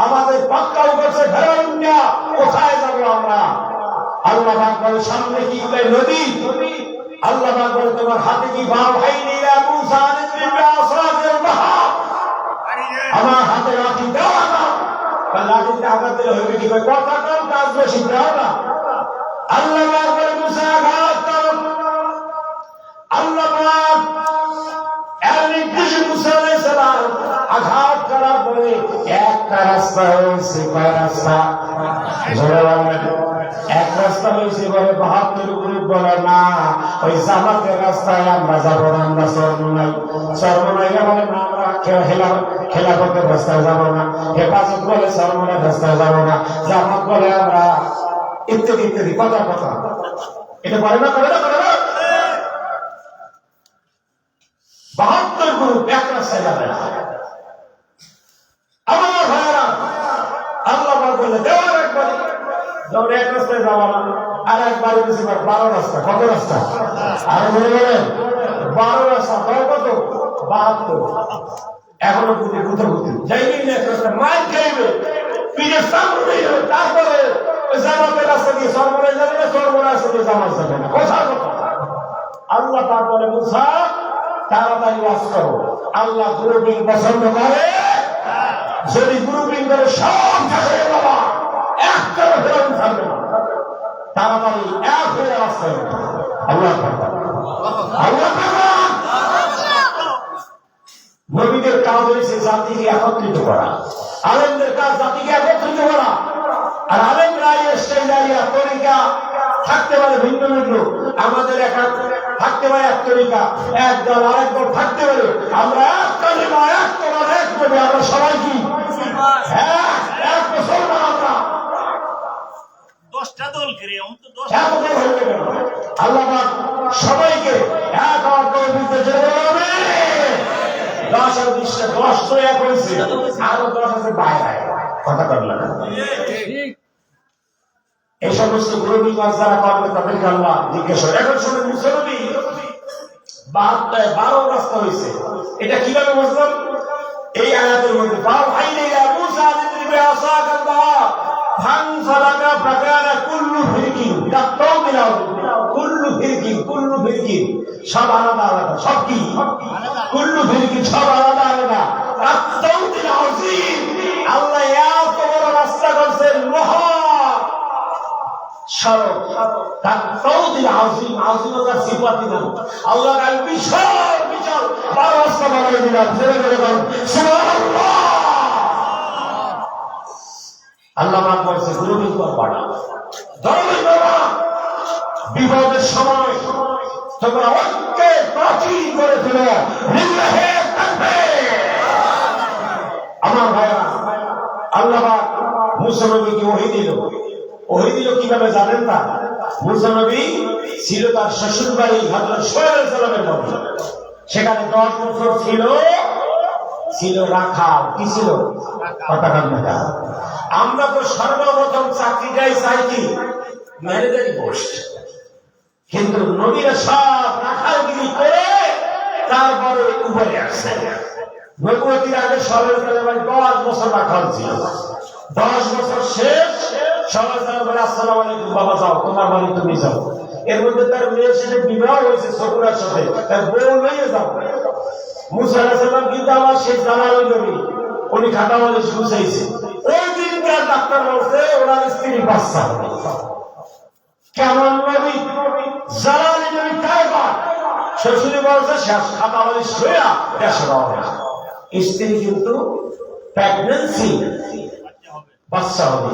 আমাদের পাক্কাও করছে ফেরাউনিয়া, কোথায় যাবো আমরা? আল্লাহ পাক বলে সামনে কি নদী? আল্লাহ পাক বলে তোমার হাতে কি বাম হাইনি ইলা মুসা আনিদ্রিব বিআসাকিল বাহর, আমার হাতে লাঠি দাও না। লাঠিতে আঘাত দিলে হইবে কি? কথা কম কাজ বেশি, দাও না। আল্লাহ পাক বলে মুসা আঘাত করো। আল্লাহ পাক এর নির্দেশে মুসা আলাইহিস সালাম আঘাত করার পরে একটা রাস্তা হয়েছে। কয় রাস্তা? জোরে বলেন। এক রাস্তা হয়েছে বলে 72 গ্রুপ বলে না, ওই জামাতের রাস্তায় আমরা যাবো না, আমরা চরমনাই বলে না, আমরা খেলাফতের রাস্তায় যাবো না, হেফাজত বলে চরমনাই রাস্তায় যাবো না, জামাত বলে আমরা ইত্যাদি ইত্যাদি কথা কথা। এটা বলে না, করে না, করে না। 72 গ্রুপ এক রাস্তায় যাবে না। আমার ভাইয়েরা, আল্লাহ বলে দেওয়ার একবার যখন এক রাস্তায় যাওয়া না, আর একবার 12 রাস্তা। কত রাস্তা? আর বলে বলেন 12 রাস্তা। কত? 72। এখনো বুঝি কোথাও বুঝি যাইবেই না, এক রাস্তা মাইল খাইবে, পিঠে সামনে যাবে, তারপরে ওই জামাতের রাস্তা দিয়ে সরবরাহ যাবে না, সরবরাহ রাস্তা দিয়ে জামাত যাবে না। কথা কথা। আল্লাহ তার বলে মুসা তাড়াতাড়ি ওয়াজ করো। আল্লাহ গ্রুপিং পছন্দ করে, যদি গ্রুপিং করে সব থাকবে বাবা, একটা ফেরাউন থাকবে না। তাড়াতাড়ি এক হয়ে রাস্তায় আল্লাহ আল্লাহ নবীদের কাজ হয়েছে জাতিকে একত্রিত করা, আলেমদের কাজ জাতিকে একত্রিত করা। আর আলেমরা ইস্তেজারিয়া তরিকা থাকতে পারে ভিন্ন ভিন্ন, আমাদের থাকতে পারে এক তরিকা, এক দল আরেক দল থাকতে পারে, আমরা এক কালিমা, এক কোরআন, এক নবী, আমরা সবাই কি এক মুসলমান। আমরা 10টা দল করে আল্লাহ সবাইকে এক অর্থে 10 আর 20টা 10 তো এক হয়েছে, আরো 10 আছে বাইরে। কথা বললাম এই সমস্ত গ্রুপিং যারা করবে তাদেরকে আল্লাহ জিজ্ঞেস করে। এখন শুনে মুসলমান 12 রাস্তা হয়েছে, এটা কিভাবে বুঝলাম? এই আয়াতের মধ্যে সব আলাদা আলাদা, সব কি কুল্লু ফিরকিন সব আলাদা আলাদা। আল্লাহ এত বড় রাস্তা করছেন, মহা সরব, তার তাওদিল আযীম, আযীমতার সিফাত দিলাম। আল্লাহর আমি বিশাল বিশাল ব্যবস্থা বানিয়ে দিলাম। ছেড়ে করে বলেন সুবহানাল্লাহ। আল্লাহ পাক বলছে গুরুবিন বাড়া ধর্মের বাবা, বিপদের সময় তোমরা ঐক্যে প্রাচীর করে দিল। লিল্লাহি তাকবীর। আমার ভাইরা, আল্লাহ পাক মুসা নবীকে ওহী দিল। ওহী দিল কিভাবে জানেন না? মুসা নবী ছিল তার শ্বশুর বাড়ি হযরত শুআয়ব আলাইহিস সালামের মধ্যে। সেখানে 10 বছর ছিল রাখাল। কি ছিল? কথা বলতে না। আমরা তো সর্বপ্রথম চাকরিটাই চাই কি? ম্যানেজারি পোস্ট। কিন্তু নবীরা সব রাখালগিরি করে তারপরে উপরে আসছে। নবুয়তির আগে সরের কালে 10 বছর রাখাল ছিল। 10 বছর শেষ, সবাই বলে আসসালামু আলাইকুম বাবা, যাও তোমার বাড়ি তুমি যাও। এর মধ্যে তার মেয়ের সাথে বিবাহ হয়েছে সকুরার সাথে, তার বউ লইয়ে যাও। মুসা আলাইহিস সালাম কিন্তু আবার সেই জালাল নবী, উনি খাতা বলে শুনছেইছে। ওই দিনকার ডাক্তার বলছে ওনার স্ত্রী বাচ্চা হবে। কেমন নবী? জালাল নবী কায়বা শ্বশুরি বলছে শেষ খাতা বলে শুয়া দেশে হবে। স্ত্রী কিন্তু প্রেগন্যান্সি, বাচ্চা হবে।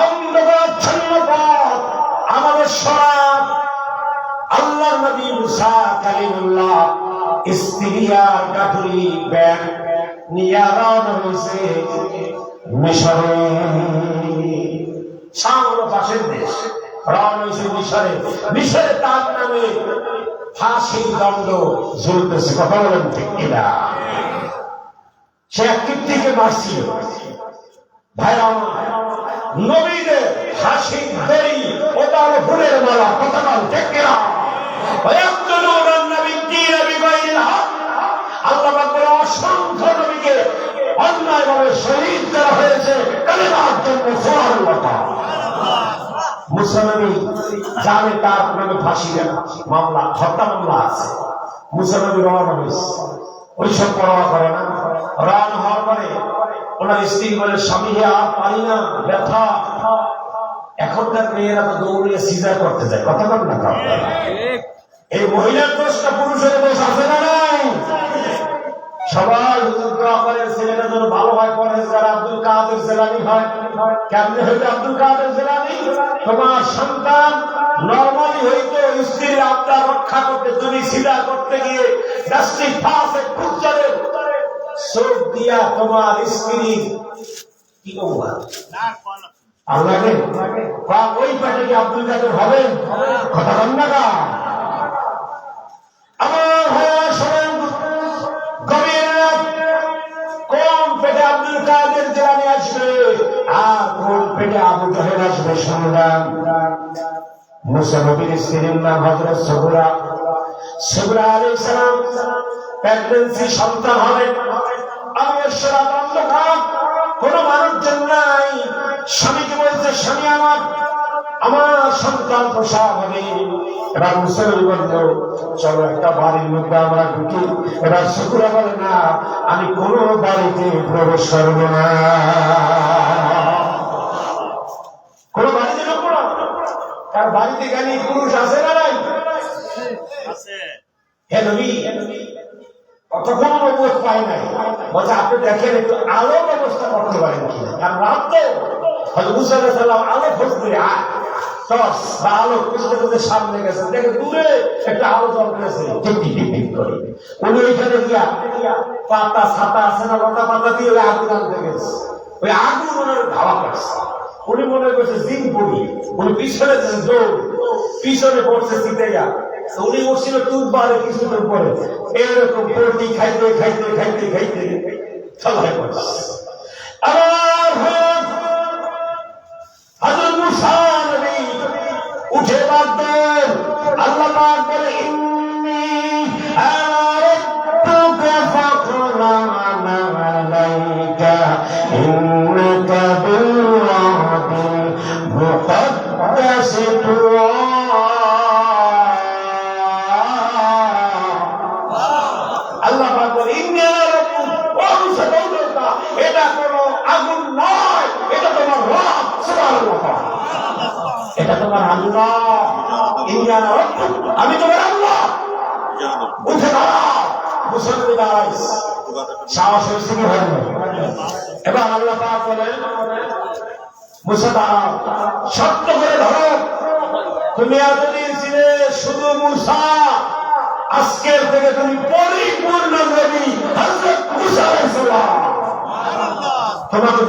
অন্ধকারাচ্ছন্ন পথ আমাদের সব আল্লাহর নবী মুসা কালিমুল্লাহ স্ত্রী আর গাঠুরি ব্যাগ নিয়ে রওনা হয়েছে মিশরে। সামনে পাশের দেশ রওনা হয়েছে মিশরে। মিশরে তার নামে ফাঁসির দণ্ড ঝুলতেছে। কথা বলেন ঠিক কিনা? সে এক কীর্তিকে মারছিল। ভাইরা নবীদের হাসির দড়ি ও তার ফুলের মালা। কথা বল ঠিক কিনা? আল্লাহ পাক বলে অসংখ্য নবীকে অন্যায়ভাবে শহীদ করা হয়েছে কালিমার জন্য। সুবহানাল্লাহ। মুসা নবী জানে তার নামে ফাঁসি মামলা, হত্যা মামলা আছে। মুসা নবী রওনা হয়েছে, ওইসব পরোয়া করে না। রওনা হওয়ার পরে ওনার স্ত্রী বলে স্বামী আর পারি না, ব্যথা। এখনকার মেয়েরা তো দৌড়িয়ে সিজার করতে যায়। কথা বল না? এই মহিলার দোষটা পুরুষের দোষ আছে না নাই? সবাই দোয়া করে ছেলেটা যেন ভালো হয়, পরহেজগার আব্দুল কাদের জেলানি হয়। কেমনে হইতে আব্দুল কাদের জেলানি? তোমার সন্তান নরমালি হইতো, স্ত্রীর আবদার রক্ষা করতে তুমি সিজার করতে গিয়ে গ্যাস্ট্রিক ফাঁসে কুচ্চারে চোখ দিয়া তোমার স্ত্রী কি করবো আল্লাহকে ওই পেটে কি আব্দুল কাদের হবেন? কথা বল না। আমার ভাইয়া শোনেন, গভীর রাত, কোন পেটে আব্দুল কাদের জেলানি আসবে আর কোন পেটে আবু জাহেল আসবে শুনলাম। মুসা নবীর স্ত্রীর নাম হযরত সগুরা। সগুরা আলাইহিস সালাম প্রেগন্যান্সি, সন্তান হবে। কোন মানুষজন নাই। স্বামীকে বলছে স্বামী আমার সন্তান প্রসব হবে। এবার মুসলিম বলল চলো একটা বাড়ির মধ্যে আমরা ঢুকি। এবার সগুরা বলে না, আমি কোন বাড়িতে প্রবেশ করবো না। কোন বাড়িতে ঢুকবো না। তার বাড়িতে গেলে পুরুষ আছে না নাই? হে নবী, কতক্ষণ নবুয়ত পায় নাই। বলছে আপনি দেখেন একটু আলো ব্যবস্থা করতে পারেন কিনা। কারণ রাত তো হযরত মুসা আলাইহিস সালাম আলো খুঁজতে টর্চ বা আলো খুঁজতে সামনে গেছে, দেখে দূরে একটা আলো জ্বলতেছে টিক করে। উনি ওইখানে গিয়া পাতা ছাতা আছে না, লতা পাতা দিয়ে ওই আগুন আনতে গেছে। ওই আগুন ওনার ধাওয়া করছে। উনি মনে করছে জিন পড়ি। উনি পিছনে দৌড়, পিছনে পড়ছে চিতেগা। উনি বসছিল টুকবারে কিছুর উপরে, এরকম পোলট্রি খাইতে খাইতে খাইতে খাইতে সবাই পড়ছে। আবার হযরত মুসা নবী উঠে বাঁধলেন। আল্লাহ পাক বলে ইন্নী আরাদতুকা ফাখলা'না আলাইকা ইন্নাকা বিল ওয়াদিল মুকদ্দাস তুওয়া। আল্লাহ পাক বলে ইন্নী আরাদতুকা, ও এটা তোমার আল্লাহ, ইন্ডিয়ানা আমি তোমার আল্লাহ। উঠে দাঁড়াও, মুসলমান দাঁড়াইস, সাহস হয়েছে কি হয়? এবার আল্লাহ পাক বলেন, মুসা দাঁড়াও, শক্ত করে ধরো। তুমি এতদিন ছিলে শুধু মুসা, আজকের থেকে তুমি পরিপূর্ণ নবী হযরত মুসা আলাইহিস সালাম। তোমাকে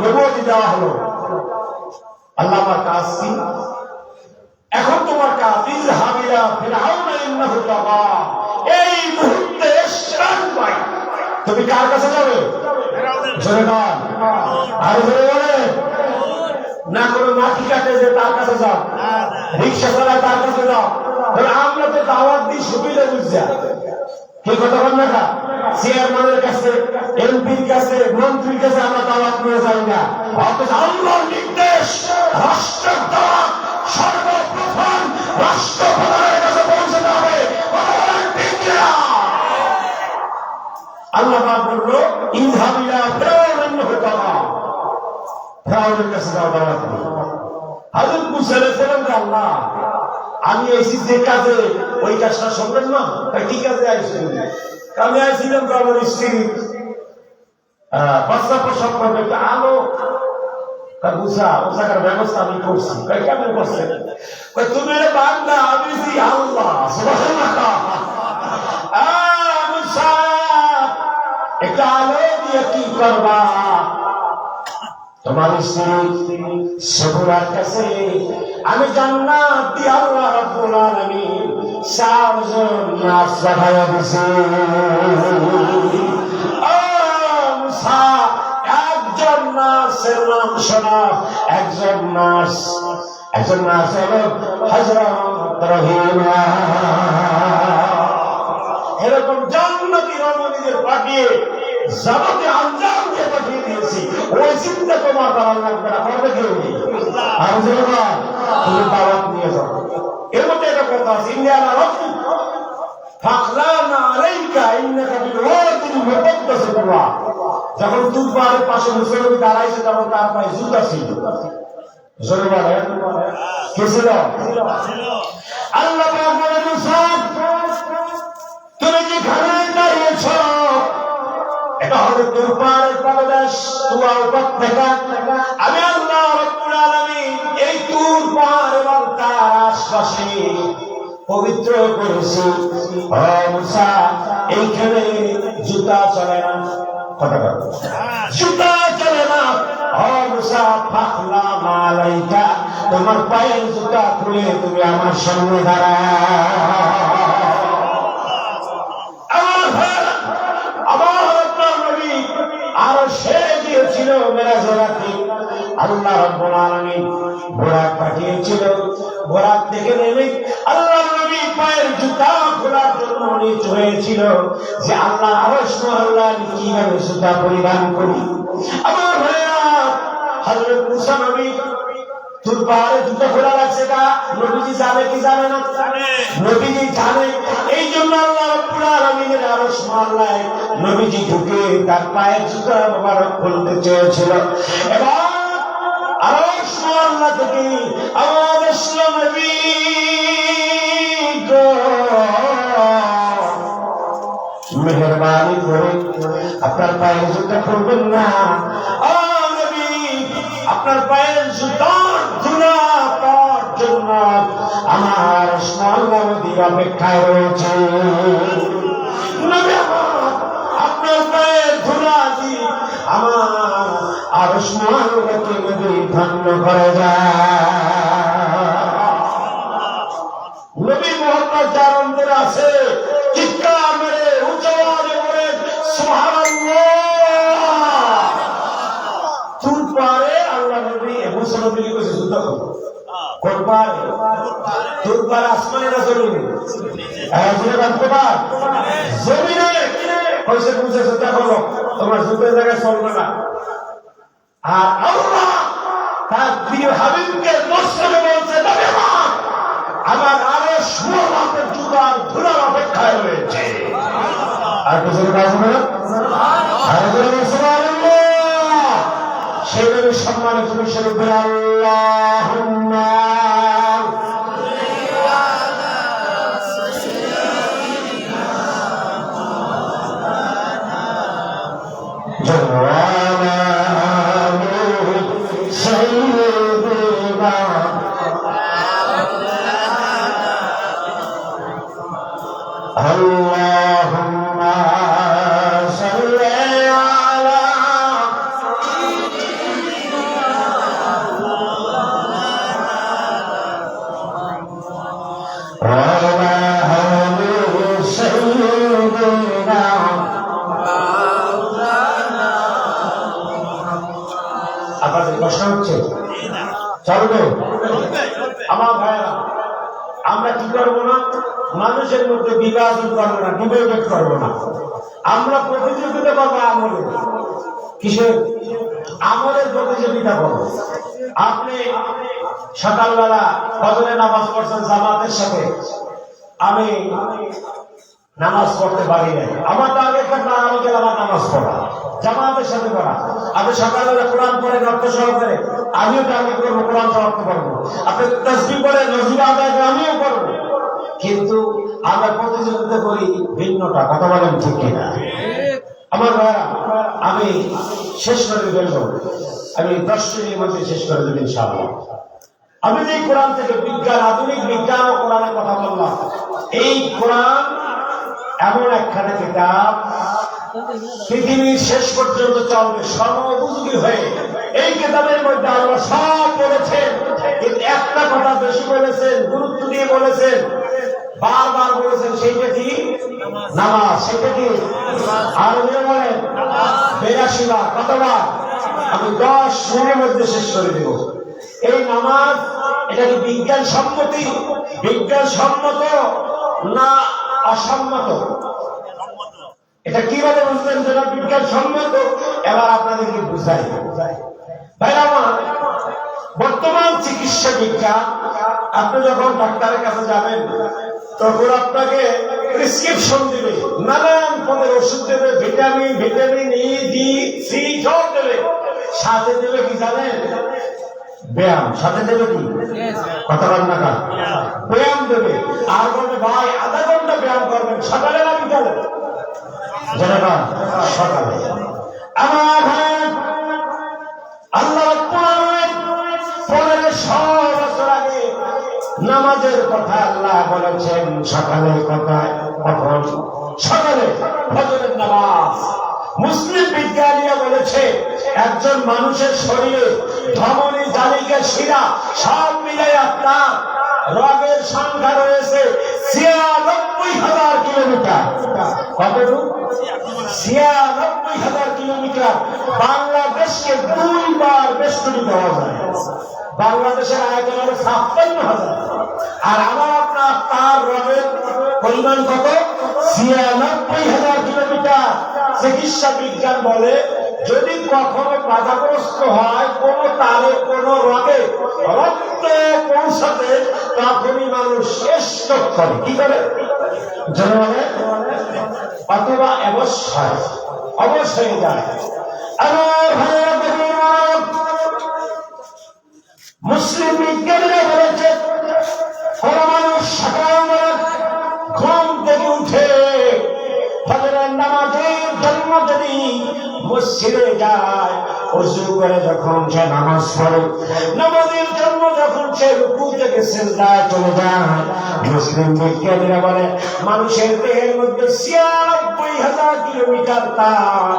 নবুয়তি দেওয়া হলো। আল্লাহ আমার কাজ কি? এখন তোমার কাজ ইযহাব ইলা ফিরআউন ইন্নাহু তাগা। এই মুহূর্তে স্ট্যান্ড বাই। তুমি কার কাছে যাবে? জোরে বল, আর জোরে বলে না। কোনো মাটি কাটে যে তার কাছে যাও, রিক্সা চালায় তার কাছে যাও। তাহলে আমরা তো দাওয়াত দিই সুবিধা বুঝা, কি কথা বল না? চেয়ারম্যানের কাছে, এমপির কাছে, মন্ত্রীর কাছে আমরা দাওয়াত নিয়ে যাই না। অথচ আল্লাহর নির্দেশ, রাষ্ট্রের দাওয়াত সর্বপ্রথম রাষ্ট্রপ্রধানের কাছে পৌঁছতে হবে। আল্লাহ পাক বলল, ইযহাব ইলা ফিরআউন ইন্নাহু তাগা। ফিরআউনের কাছে যাও, দাওয়াত দিও। হযরত মুসা আলাইহিস সালাম, আল্লাহ আমি এসেছি যে কাজে, ওই কাজটা শুনবেন না? কি কাজে আইসি? আমি আইছিলাম তো আমার স্ত্রী বাচ্চা প্রসব করবে, আলো ওসাকার ব্যবস্থা আমি করছি। কেমন করছে? তুমি বান্দা, আমি আল্লাহ সুবহানাল্লাহ। মুসা একটা আলো দিয়ে কি করবা? তোমার স্ত্রী সবুরার কাছে আমি জান্নাত দিয়ে আল্লাহ রাব্বুল আলামিন 4 জন নার্স পাঠাইয়া দিয়েছি। মুসা, একজন নার্সের নাম শোনা। একজন নার্স হলো হযরত রহিমা। এরকম জান্নাতি রমণীদের পাঠিয়ে জান্নাতে আঞ্জাম দিয়ে পাঠিয়ে দিয়েছি। ওই চিন্তা তোমার করার লাগবে না, করবে কেউ নেই। আর তুমি দাওয়াত নিয়ে যাও। এর মধ্যে একটা কথা আছে, ইন্ডিয়ানা রক্ত ফাখলানা আলাইকা ইন্নাকা বিল ওয়াদিল মুকদ্দাস তুরা। যখন তুফানের পাশে মুসলমান দাঁড়াইছে, তখন তার পায়ে জুতা ছিল। জোরে বলেন, কে ছিল? আল্লাহ পাক বলেন, মুসা তুমি যেখানে দাঁড়িয়েছ এটা হলো তুফানের প্রদেশ, তুয়া উপত্যকা। আমি আল্লাহ রাব্বুল আলামিন এই তুর পাহাড় এবং তার আশপাশে পবিত্র করেছি। ও মুসা, এইখানে জুতা চলে না। কথা বল, জুতা চলে না। ও মুসা, ফাখলানা আলাইকা, তোমার পায়ের জুতা খুলে তুমি আমার সামনে দাঁড়াও। আরো সে দিয়েছিল মেরাজের রাতে আল্লাহ রাব্বুল আলামিন বুরাক পাঠিয়েছিল। বুরাক থেকে নেমে আল্লাহ নবী পায়ের জুতা খোলার জন্য নিজ হয়েছিল যে আল্লাহ আরশ মহল্লায় কিভাবে জুতা পরিধান করি। আমার ভাইরা, হযরত মুসা নবী তুর পাহাড়ে জুতা খোলা লাগছে কা? নবীজি জানে কি জানে না? নবীজি জানে। এই জন্য আল্লাহ রাব্বুল আলামিনের আরশ মহল্লায় নবীজি ঢুকে তার পায়ের জুতা মোবারক খুলতে চেয়েছিল। এবার আরশ মহল্লা থেকে আওয়াজ আসলো, নবী গো, মেহেরবানি করে আপনার পায়ের জুতা খুলবেন না। আপনার পায়ের জুতার ধুলা পাওয়ার জন্য আমার স্মরণাবধি অপেক্ষায় রয়েছে। আপনার পায়ের ধুলা দিয়ে আমার আর স্মরণকে নদী ধন্য করে যায়। নবী মোহাম্মদ যার অন্তরে আছে, চিৎকার মেরে উচ্চ আওয়াজে বলে সুবহানাল্লাহ। তুর পারে আল্লাহ নবী মুসা নবী কইছে জুতা খুলো। কোন পারে? তুর পারে আসমানে না জমিনে? জমিনে কইছে মুসা জুতা খুলো, তোমার জুতার জায়গায় চলবে না। আর আল্লাহ তার প্রিয় হাবিবকে মসজিদে বলছে, নবী আমার আরশ মহল্লাতে জুতার ধুলার অপেক্ষায় রয়েছে। আর কিছু কাজ হবে না? সেই নবীর সম্মানে তুমি শরীফ আল্লাহুম্মা اللهم صل على وعلى آل سيدنا আপনাদের প্রশ্ন হচ্ছে চলবে আমার ভাইয়েরা আমরা কি করবো না মানুষের মধ্যে বিভাজন করবো না ডিবেট করবো না আমরা প্রতিযোগিতা করবো আমলে কিসের আমলের প্রতিযোগিতা করবো আপনি সকালবেলা ফজরের নামাজ পড়ছেন জামাতের সাথে আমি নামাজ পড়তে পারি না আমার টার্গেট থাকবে আগামীকাল আমার নামাজ পড়া জামাতের সাথে পড়া আপনি সকালবেলা কোরআন পড়েন অর্থ সহকারে আমিও টার্গেট করবো কোরআন সমাপ্ত করবো আপনি তাসবিহ পড়েন নজিবা আদায় করে আমিও করবো কিন্তু আমরা প্রতিযোগিতা করি ভিন্নটা কথা বলেন ঠিক কিনা আমার ভাইরা আমি শেষ করে ফেলবো আমি 10 মিনিটের মধ্যে শেষ করে দেব ইনশাআল্লাহ আমি যে কোরআন থেকে বিজ্ঞান আধুনিক বিজ্ঞান ও কোরআনের কথা বললাম এই কোরআন এমন একখানা কিতাব পৃথিবীর শেষ পর্যন্ত চলবে সর্বোপযোগী হয়ে এই কিতাবের মধ্যে আল্লাহ সব বলেছেন কিন্তু একটা কথা বেশি বলেছেন গুরুত্ব দিয়ে বলেছেন বারবার বলেছেন সেইটা কি নামাজ সেটা কি আর বলেন 82 বার কতবার আমি 10 মিনিটের মধ্যে শেষ করে দেব এই নামাজ এটা কি বিজ্ঞান সম্মত না অসম্মত এটা কিভাবে বুঝবেন যেটা বিজ্ঞান সম্মত এবার আপনাদেরকে বুঝাই ভাই আমার বর্তমান চিকিৎসা বিজ্ঞান আপনি যখন ডাক্তারের কাছে যাবেন তখন আপনাকে প্রেসক্রিপশন দিবে নানান পদের ওষুধ দেবে ভিটামিন ই ডি সি সব দেবে সাথে দেবে কি জানেন ব্যায়াম সাথে দেবে কি কথা বলেন না ব্যায়াম দেবে আর বলবে ভাই আধা ঘন্টা ব্যায়াম করবেন সকালে না বিকালে জনগণ সকালে আমার ভাই আল্লাহ 1500 বছর আগে নামাজের কথা আল্লাহ বলেছেন সকালের কথা কখন সকালে ফজরের নামাজ মুসলিম বিজ্ঞানীরা বলেছে একজন মানুষের শরীরে ধমনী জালিকা শিরা সব মিলাই আপনার রোগের সংখ্যা রয়েছে 96,000 কিলোমিটার কতটুকু 96,000 কিলোমিটার বাংলাদেশকে 2 বার বেষ্টনী দেওয়া যায় বাংলাদেশের আয়তন হলো 56,000 আর আমার আপনার তার রোগের পরিমাণ কত 96,000 কিলোমিটার চিকিৎসা বিজ্ঞান বলে যদি কখনো বাধাগ্রস্ত হয় কোন তারে কোন রোগে রক্ত পৌঁছাতে তখনই মানুষ শেষ করে কি করে জনগণের অথবা অবশ্যই যায় আমার ভাইয়েরা মুসলিম বিজ্ঞানীরা বলেছে কোন মানুষ সকালবেলা ঘুম থেকে উঠে ফজরের নামাজের জন্য যদি মসজিদে যায় ওযু করে যখন সে নামাজ পড়ে নামাজের জন্য যখন সে রুকু থেকে সিজদায় চলে যায় মুসলিম বিজ্ঞানীরা বলে মানুষের দেহের মধ্যে 96,000 কিলোমিটার তার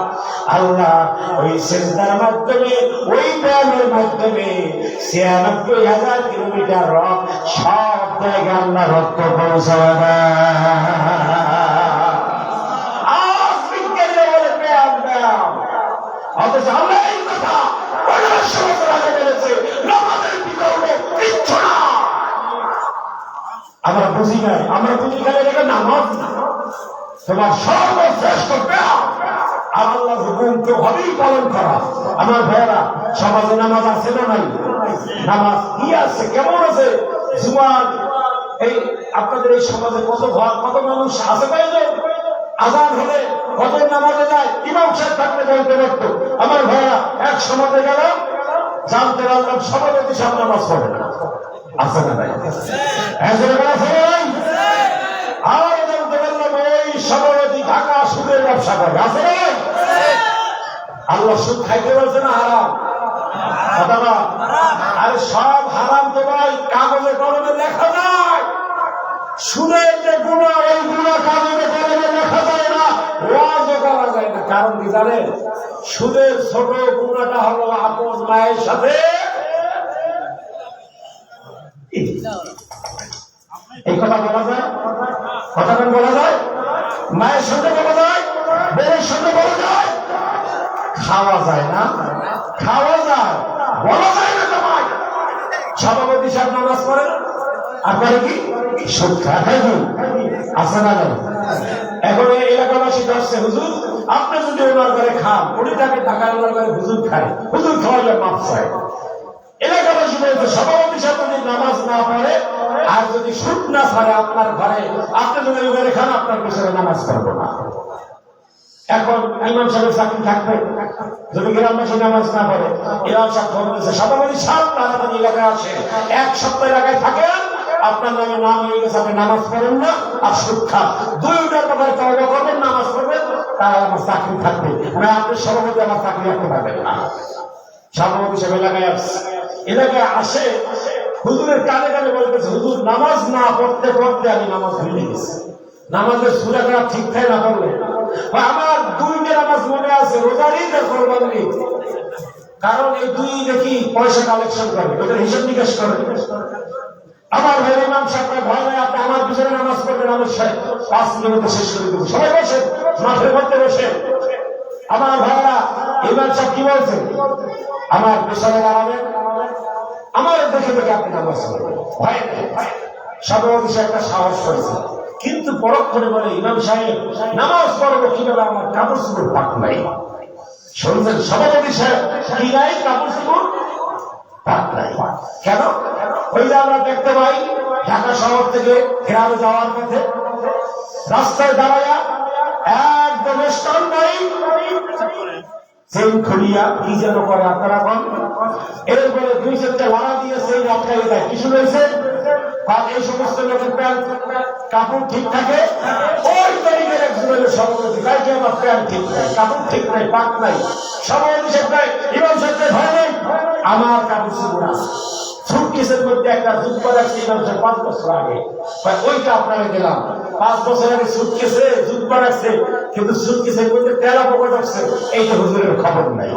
আল্লাহ ওই সিজদার মাধ্যমে ওই ব্যায়ামের মাধ্যমে 96,000 কিলোমিটার রক্ত সব জায়গায় আল্লাহ রক্ত পৌঁছায় অথচ আমরা এই কথা 1500 বছর আগে বলেছে নামাজের বিকল্প কিচ্ছু না আমরা বুঝি নাই আমরা বুঝি গেলে এটা নামাজ না তোমার সর্বশ্রেষ্ঠ ব্যায়াম আর আল্লাহর হুকুমকে ভাবেই পালন করা আমার ভাইয়েরা সমাজে নামাজ আছে না নাই নামাজ কি আছে কেমন আছে জুমার এই আপনাদের এই সমাজে কত ঘর কত মানুষ আছে পাইলে আজান হলে কত নামাজে যায় ইমাম সাহেব থাকলে বলতে পারতো আমার ভাইয়া এক সমাজে গেল জানতে পারলাম সভাপতি সাহেব নামাজ পড়ে না আছে না ভাই আর জানতে পারলাম ওই সভাপতি ঢাকা সুদের ব্যবসা করে আছে না আল্লাহ সুদ খাইতে বলছে না হারাম? কথা না, আরে সব হারাম তো ভাই কাগজে কলমে লেখা যায়। সুদের যে গুণা, ওই গুণা কাগজে কলমে লেখা যায় না, ওয়াজও করা যায় না। কারণ কি জানেন? সুদের ছোট গুণাটা হলো আপন মায়ের সাথে, এই কথা বলা যায়, কথাটা বলা যায়, মায়ের সঙ্গে বলা যায়, বোনের সঙ্গে বলা যায়, খাওয়া যায় না, খাওয়া যায়, বলা যায় না। তোমায় সভাপতি সাহেব নামাজ পড়ে না, আপনারা কি সুদ খায়? আছে না? এখন এই এলাকাবাসী ধরছে, হুজুর আপনি যদি ওনার ঘরে খান, উনি তাকে টাকা ওনার ঘরে হুজুর খায়, হুজুর খাওয়ালে মাপ চায়। এলাকাবাসী বলছে সভাপতি সাহেব যদি নামাজ না পড়ে আর যদি সুদ না ছাড়ে আপনার ঘরে, আপনি যদি ওই ঘরে খান, আপনার পিছনে নামাজ পড়বো না। এখন ইমাম সাহেবের চাকরি থাকবে যদি গ্রামবাসী নামাজ না পড়ে? ইমাম সাহেব খবর দিয়েছে, সভাপতি সাহেব তাড়াতাড়ি এলাকায় আসে, এক সপ্তাহ এলাকায় থাকেন, আপনার নামে নাম হয়ে গেছে, আপনি নামাজ পড়েন না আর সুদ খান, দুইটার ব্যাপারে তওবা করবেন, নামাজ পড়বেন, তারা আমার চাকরি থাকবে না। আপনি সভাপতি আমার চাকরি রাখতে পারবেন না। সভাপতি সাহেব এলাকায় আসছে, এলাকায় আসে, হুজুরের কানে কানে বলতেছে, হুজুর নামাজ না পড়তে পড়তে আমি নামাজ ভুলে গেছি। নামাজের সূরা কারা ঠিক থাকে না পড়লে আমার দুইটা নামাজ মনে আছে, রোজার ঈদ আর কোরবানির ঈদ। কারণ এই দুই দেখি পয়সা কালেকশন করে, ওদের হিসাব নিকাশ করে। আমার ভাই ইমাম সাহেব ভয় নাই, আপনি আমার পিছনে নামাজ পড়বেন, আমার 5 মিনিটে শেষ করে দেবো। সবাই বসে মাঠের মধ্যে বসে, আমার ভাইরা ইমাম সাহেব কি বলছেন, আমার পিছনে দাঁড়াবেন, আমার দেখে দেখে আপনি নামাজ পড়বেন, ভয় নেই। সভাপতি সাহেব একটা সাহস করেছে, কিন্তু পরক্ষণে বলে, ইমাম সাহেব নামাজ পড়বো কিভাবে, আমার কাপড় চোপড় পাক নাই। শুনছেন সভাপতি সাহেব কি নাই? কাপড় চোপড় পাক নাই। কেন? ওই যে আমরা দেখতে পাই ঢাকা শহর থেকে গ্রামে যাওয়ার পথে রাস্তায় দাঁড়ায়া একদম স্ট্যান্ড বাই চেইন খুলিয়া কি যেন করে আপনারা কোন, এরপরে 2-4টা লাড়া দিয়ে চেইন আটকাই দেয়। কিছু রয়েছে আর এই সমস্ত লোকের প্যান্ট কাপড় ঠিক থাকে, ওই তারিখের একজনের সভাপতি তাই কি আমার প্যান্ট ঠিক নাই, কাপড় ঠিক নাই, পাক নাই। সভাপতি সাহেব নাই, ইমাম সাহেব ভয় নেই, আমার কাপড় চোপড় আছে। সুটকেসের মধ্যে একটা জুব্বা রাখছে, ইমাম সাহেব 5 বছর আগে, ওইটা আপনারা গেলাম 5 বছর আগে সুটকেসে জুব্বা রাখছে, কিন্তু সুটকেসের মধ্যে তেলা পোকা রাখছে, এইটা হুজুরের খবর নাই।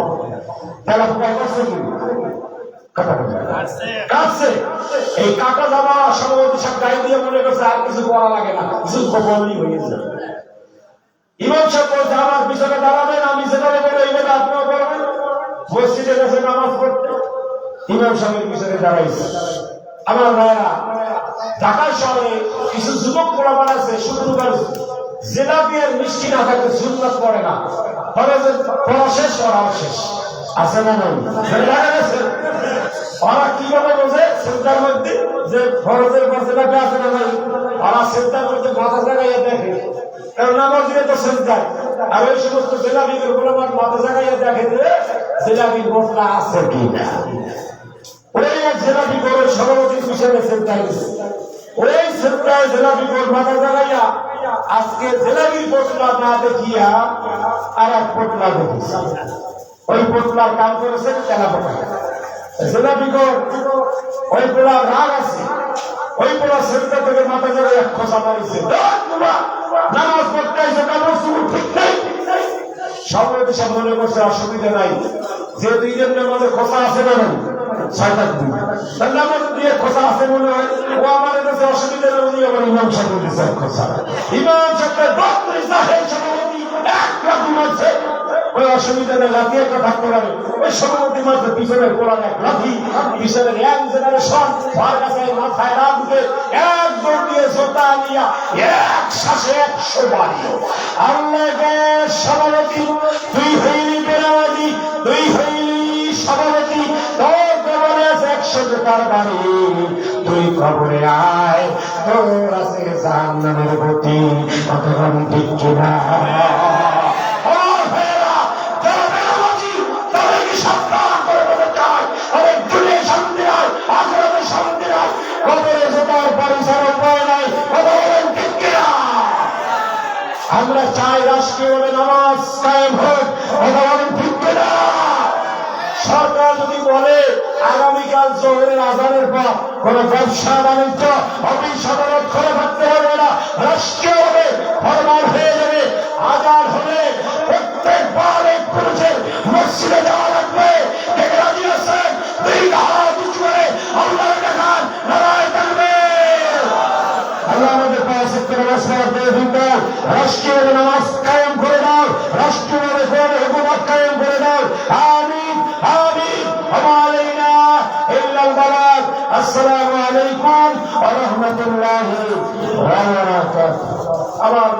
তেলা পোকা করছে কি কাটছে, এই কাটা জামা সভাপতি সাহেব গায়ে দিয়ে মনে করছে আর কিছু করা লাগে না, যুদ্ধ বলই হয়ে যাবে। ইমাম সাহেব বলছে আমার পিছনে দাঁড়াবেন, আমি যেভাবে বলে এইভাবে আপনিও করবেন। মসজিদে গেছে নামাজ পড়তে, ইমাম সাহেবের পিছনে দাঁড়াইছে। আমার ভাইরা ঢাকা শহরে কিছু যুবক পোলাপান আছে, শুক্রবার জিলাপি আর মিষ্টি না থাকলে সুন্নাত পড়ে না, ফরজের পড়া শেষ, পড়াও শেষ, আছে না নাই? ওরা কিভাবে বোঝে সেন্টার মধ্যে যে ফরজের পর জিলাপি আছে না নাই? ওরা সেন্টার মধ্যে মাথা জাগাইয়া দেখে, কারণ নামাজ দিয়ে তো সেন্টার, আর ওই সমস্ত জিলাপির পোলাপান মাথা জাগাইয়া দেখে যে জিলাপির বোতলা আছে কিনা। ওই এক জেলাপি করে সভাপতির পিছনে সেন্টার গেছে, ওই সেন্টার জেলাপি করে মাথা জাগাইয়া আজকে জেলাপির পোটলা না দেখিয়া আর এক পোটলা দেখিস, ওই পোটলার কাম করেছে তেলা পোকা। জেলাপি কর ওই পোলা রাগ আছে, ওই পোলা সেন্টার থেকে মাথা জাগাইয়া খোসা মারিছে, নামাজ পড়তে আইসো, কাপড় চোপড় ঠিক নাই। সভাপতি সব মনে করছে অসুবিধা নাই, যে 2 জনের মধ্যে খোসা আছে না নাই, 6টা দিন তাহলে আমাদের দিয়ে খোসা আছে মনে হয়, ও আমার কাছে অসুবিধা নেই, উনি আমার ইমাম সাহেব দিয়েছে খোসা। ইমাম সাহেবের ডক্টর সাহেব সভাপতি এক লাঠি মারছে, ওই অসুবিধা নেই, লাঠি একটা থাকতে পারে, ওই সভাপতি মারছে পিছনের কোরআন এক লাঠি, পিছনের এক জেনারেশন তার কাছে মাথায় না ঢুকে এক দৌড় দিয়ে জোতা নিয়া এক শ্বাসে 100 বাড়ি। আল্লাহকে সভাপতি তুই হইলি বেরাবাদী, তুই হইলি সভাপতি, তোর কবরে আছে 100 জোতার বাড়ি, তুই কবরে আয়, তোর আছে জাহান্নামের গতি, কতক্ষণ ঠিক কিনা? আমরা চাই রাষ্ট্রীয় নামাজ কায়েম হোক, ঠিক কিনা? জোহরের আজানের পর কোন ব্যবসা বাণিজ্য অফিস আদালত খোলা থাকতে হবে না, রাষ্ট্রীয়ভাবে ফরমান হয়ে যাবে। আজান হলে প্রত্যেকবার এই পুরুষের মসজিদে যাওয়া লাগবে। কে রাজি আছেন? দুই হাত উঁচু করে আল্লাহর দেখান, নারায়ে তাকবীর। আল্লাহ আমাদের পাঁচ ওয়াক্ত নামাজ পড়ার তৌফিক দাও, রাষ্ট্রীয়ভাবে নামাজ কায়েম করে দাও, রাষ্ট্রীয়ভাবে কোরআনের হুকুমত কায়েম করে দাও। আমিন আমিন। ওয়া আলাইনা ইল্লাল বালাগ। আসসালামু আলাইকুম ওয়া রাহমাতুল্লাহি ওয়া বারাকাতুহু। আমার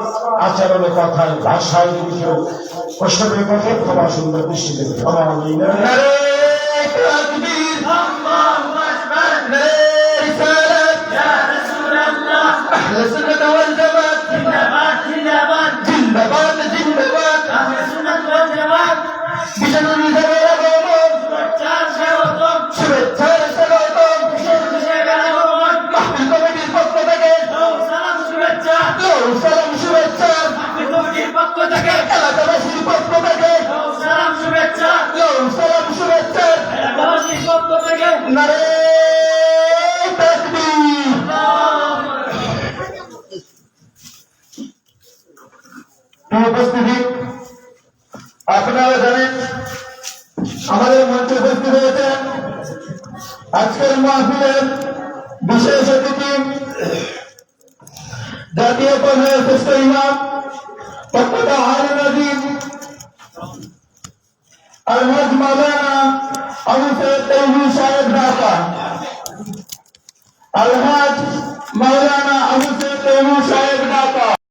আচরণে কথায় ভাষায় কিছু কষ্ট করে কথা ক্ষমা সুন্দর দৃষ্টিতে ক্ষমা আলাইনা। নারে তাকবীর, আল্লাহু আকবার, নারে রিসালাত, ইয়া রাসূলুল্লাহ, আহলে সুন্নাত ওয়াল জামাত, জিন্দাবাদ জিন্দাবাদ জিন্দাবাদ জিন্দাবাদ, আহলে সুন্নাত ওয়াল জামাত। বিশাল বিশাল আগমন, শুভেচ্ছার স্বাগতম, শুভেচ্ছার স্বাগতম, বিশেষ বিশেষ আগমন। মাহফিল কমিটির পক্ষ থেকে সালাম শুভেচ্ছা, সালাম শুভেচ্ছা। মাহফিল কমিটির পক্ষ থেকে, এলাকাবাসীর পক্ষ থেকে সালাম শুভেচ্ছা, সালাম শুভেচ্ছা। এলাকাবাসীর পক্ষ থেকে নারে তাকবীর। উপস্থিতি আপনারা জানেন আমাদের মঞ্চে উপস্থিত হয়েছেন আজকের মাহফিলের বিশেষ অতিথি জাতীয় পর্যায়ের শ্রেষ্ঠ ইমাম প্রখ্যাত আলেম আযীম আলহাজ মাওলানা আবু সৈয়দ তৌহিদ সাহেব ঢাকা, আলহাজ মাওলানা আবু সৈয়দ তৌহিদ সাহেব ঢাকা।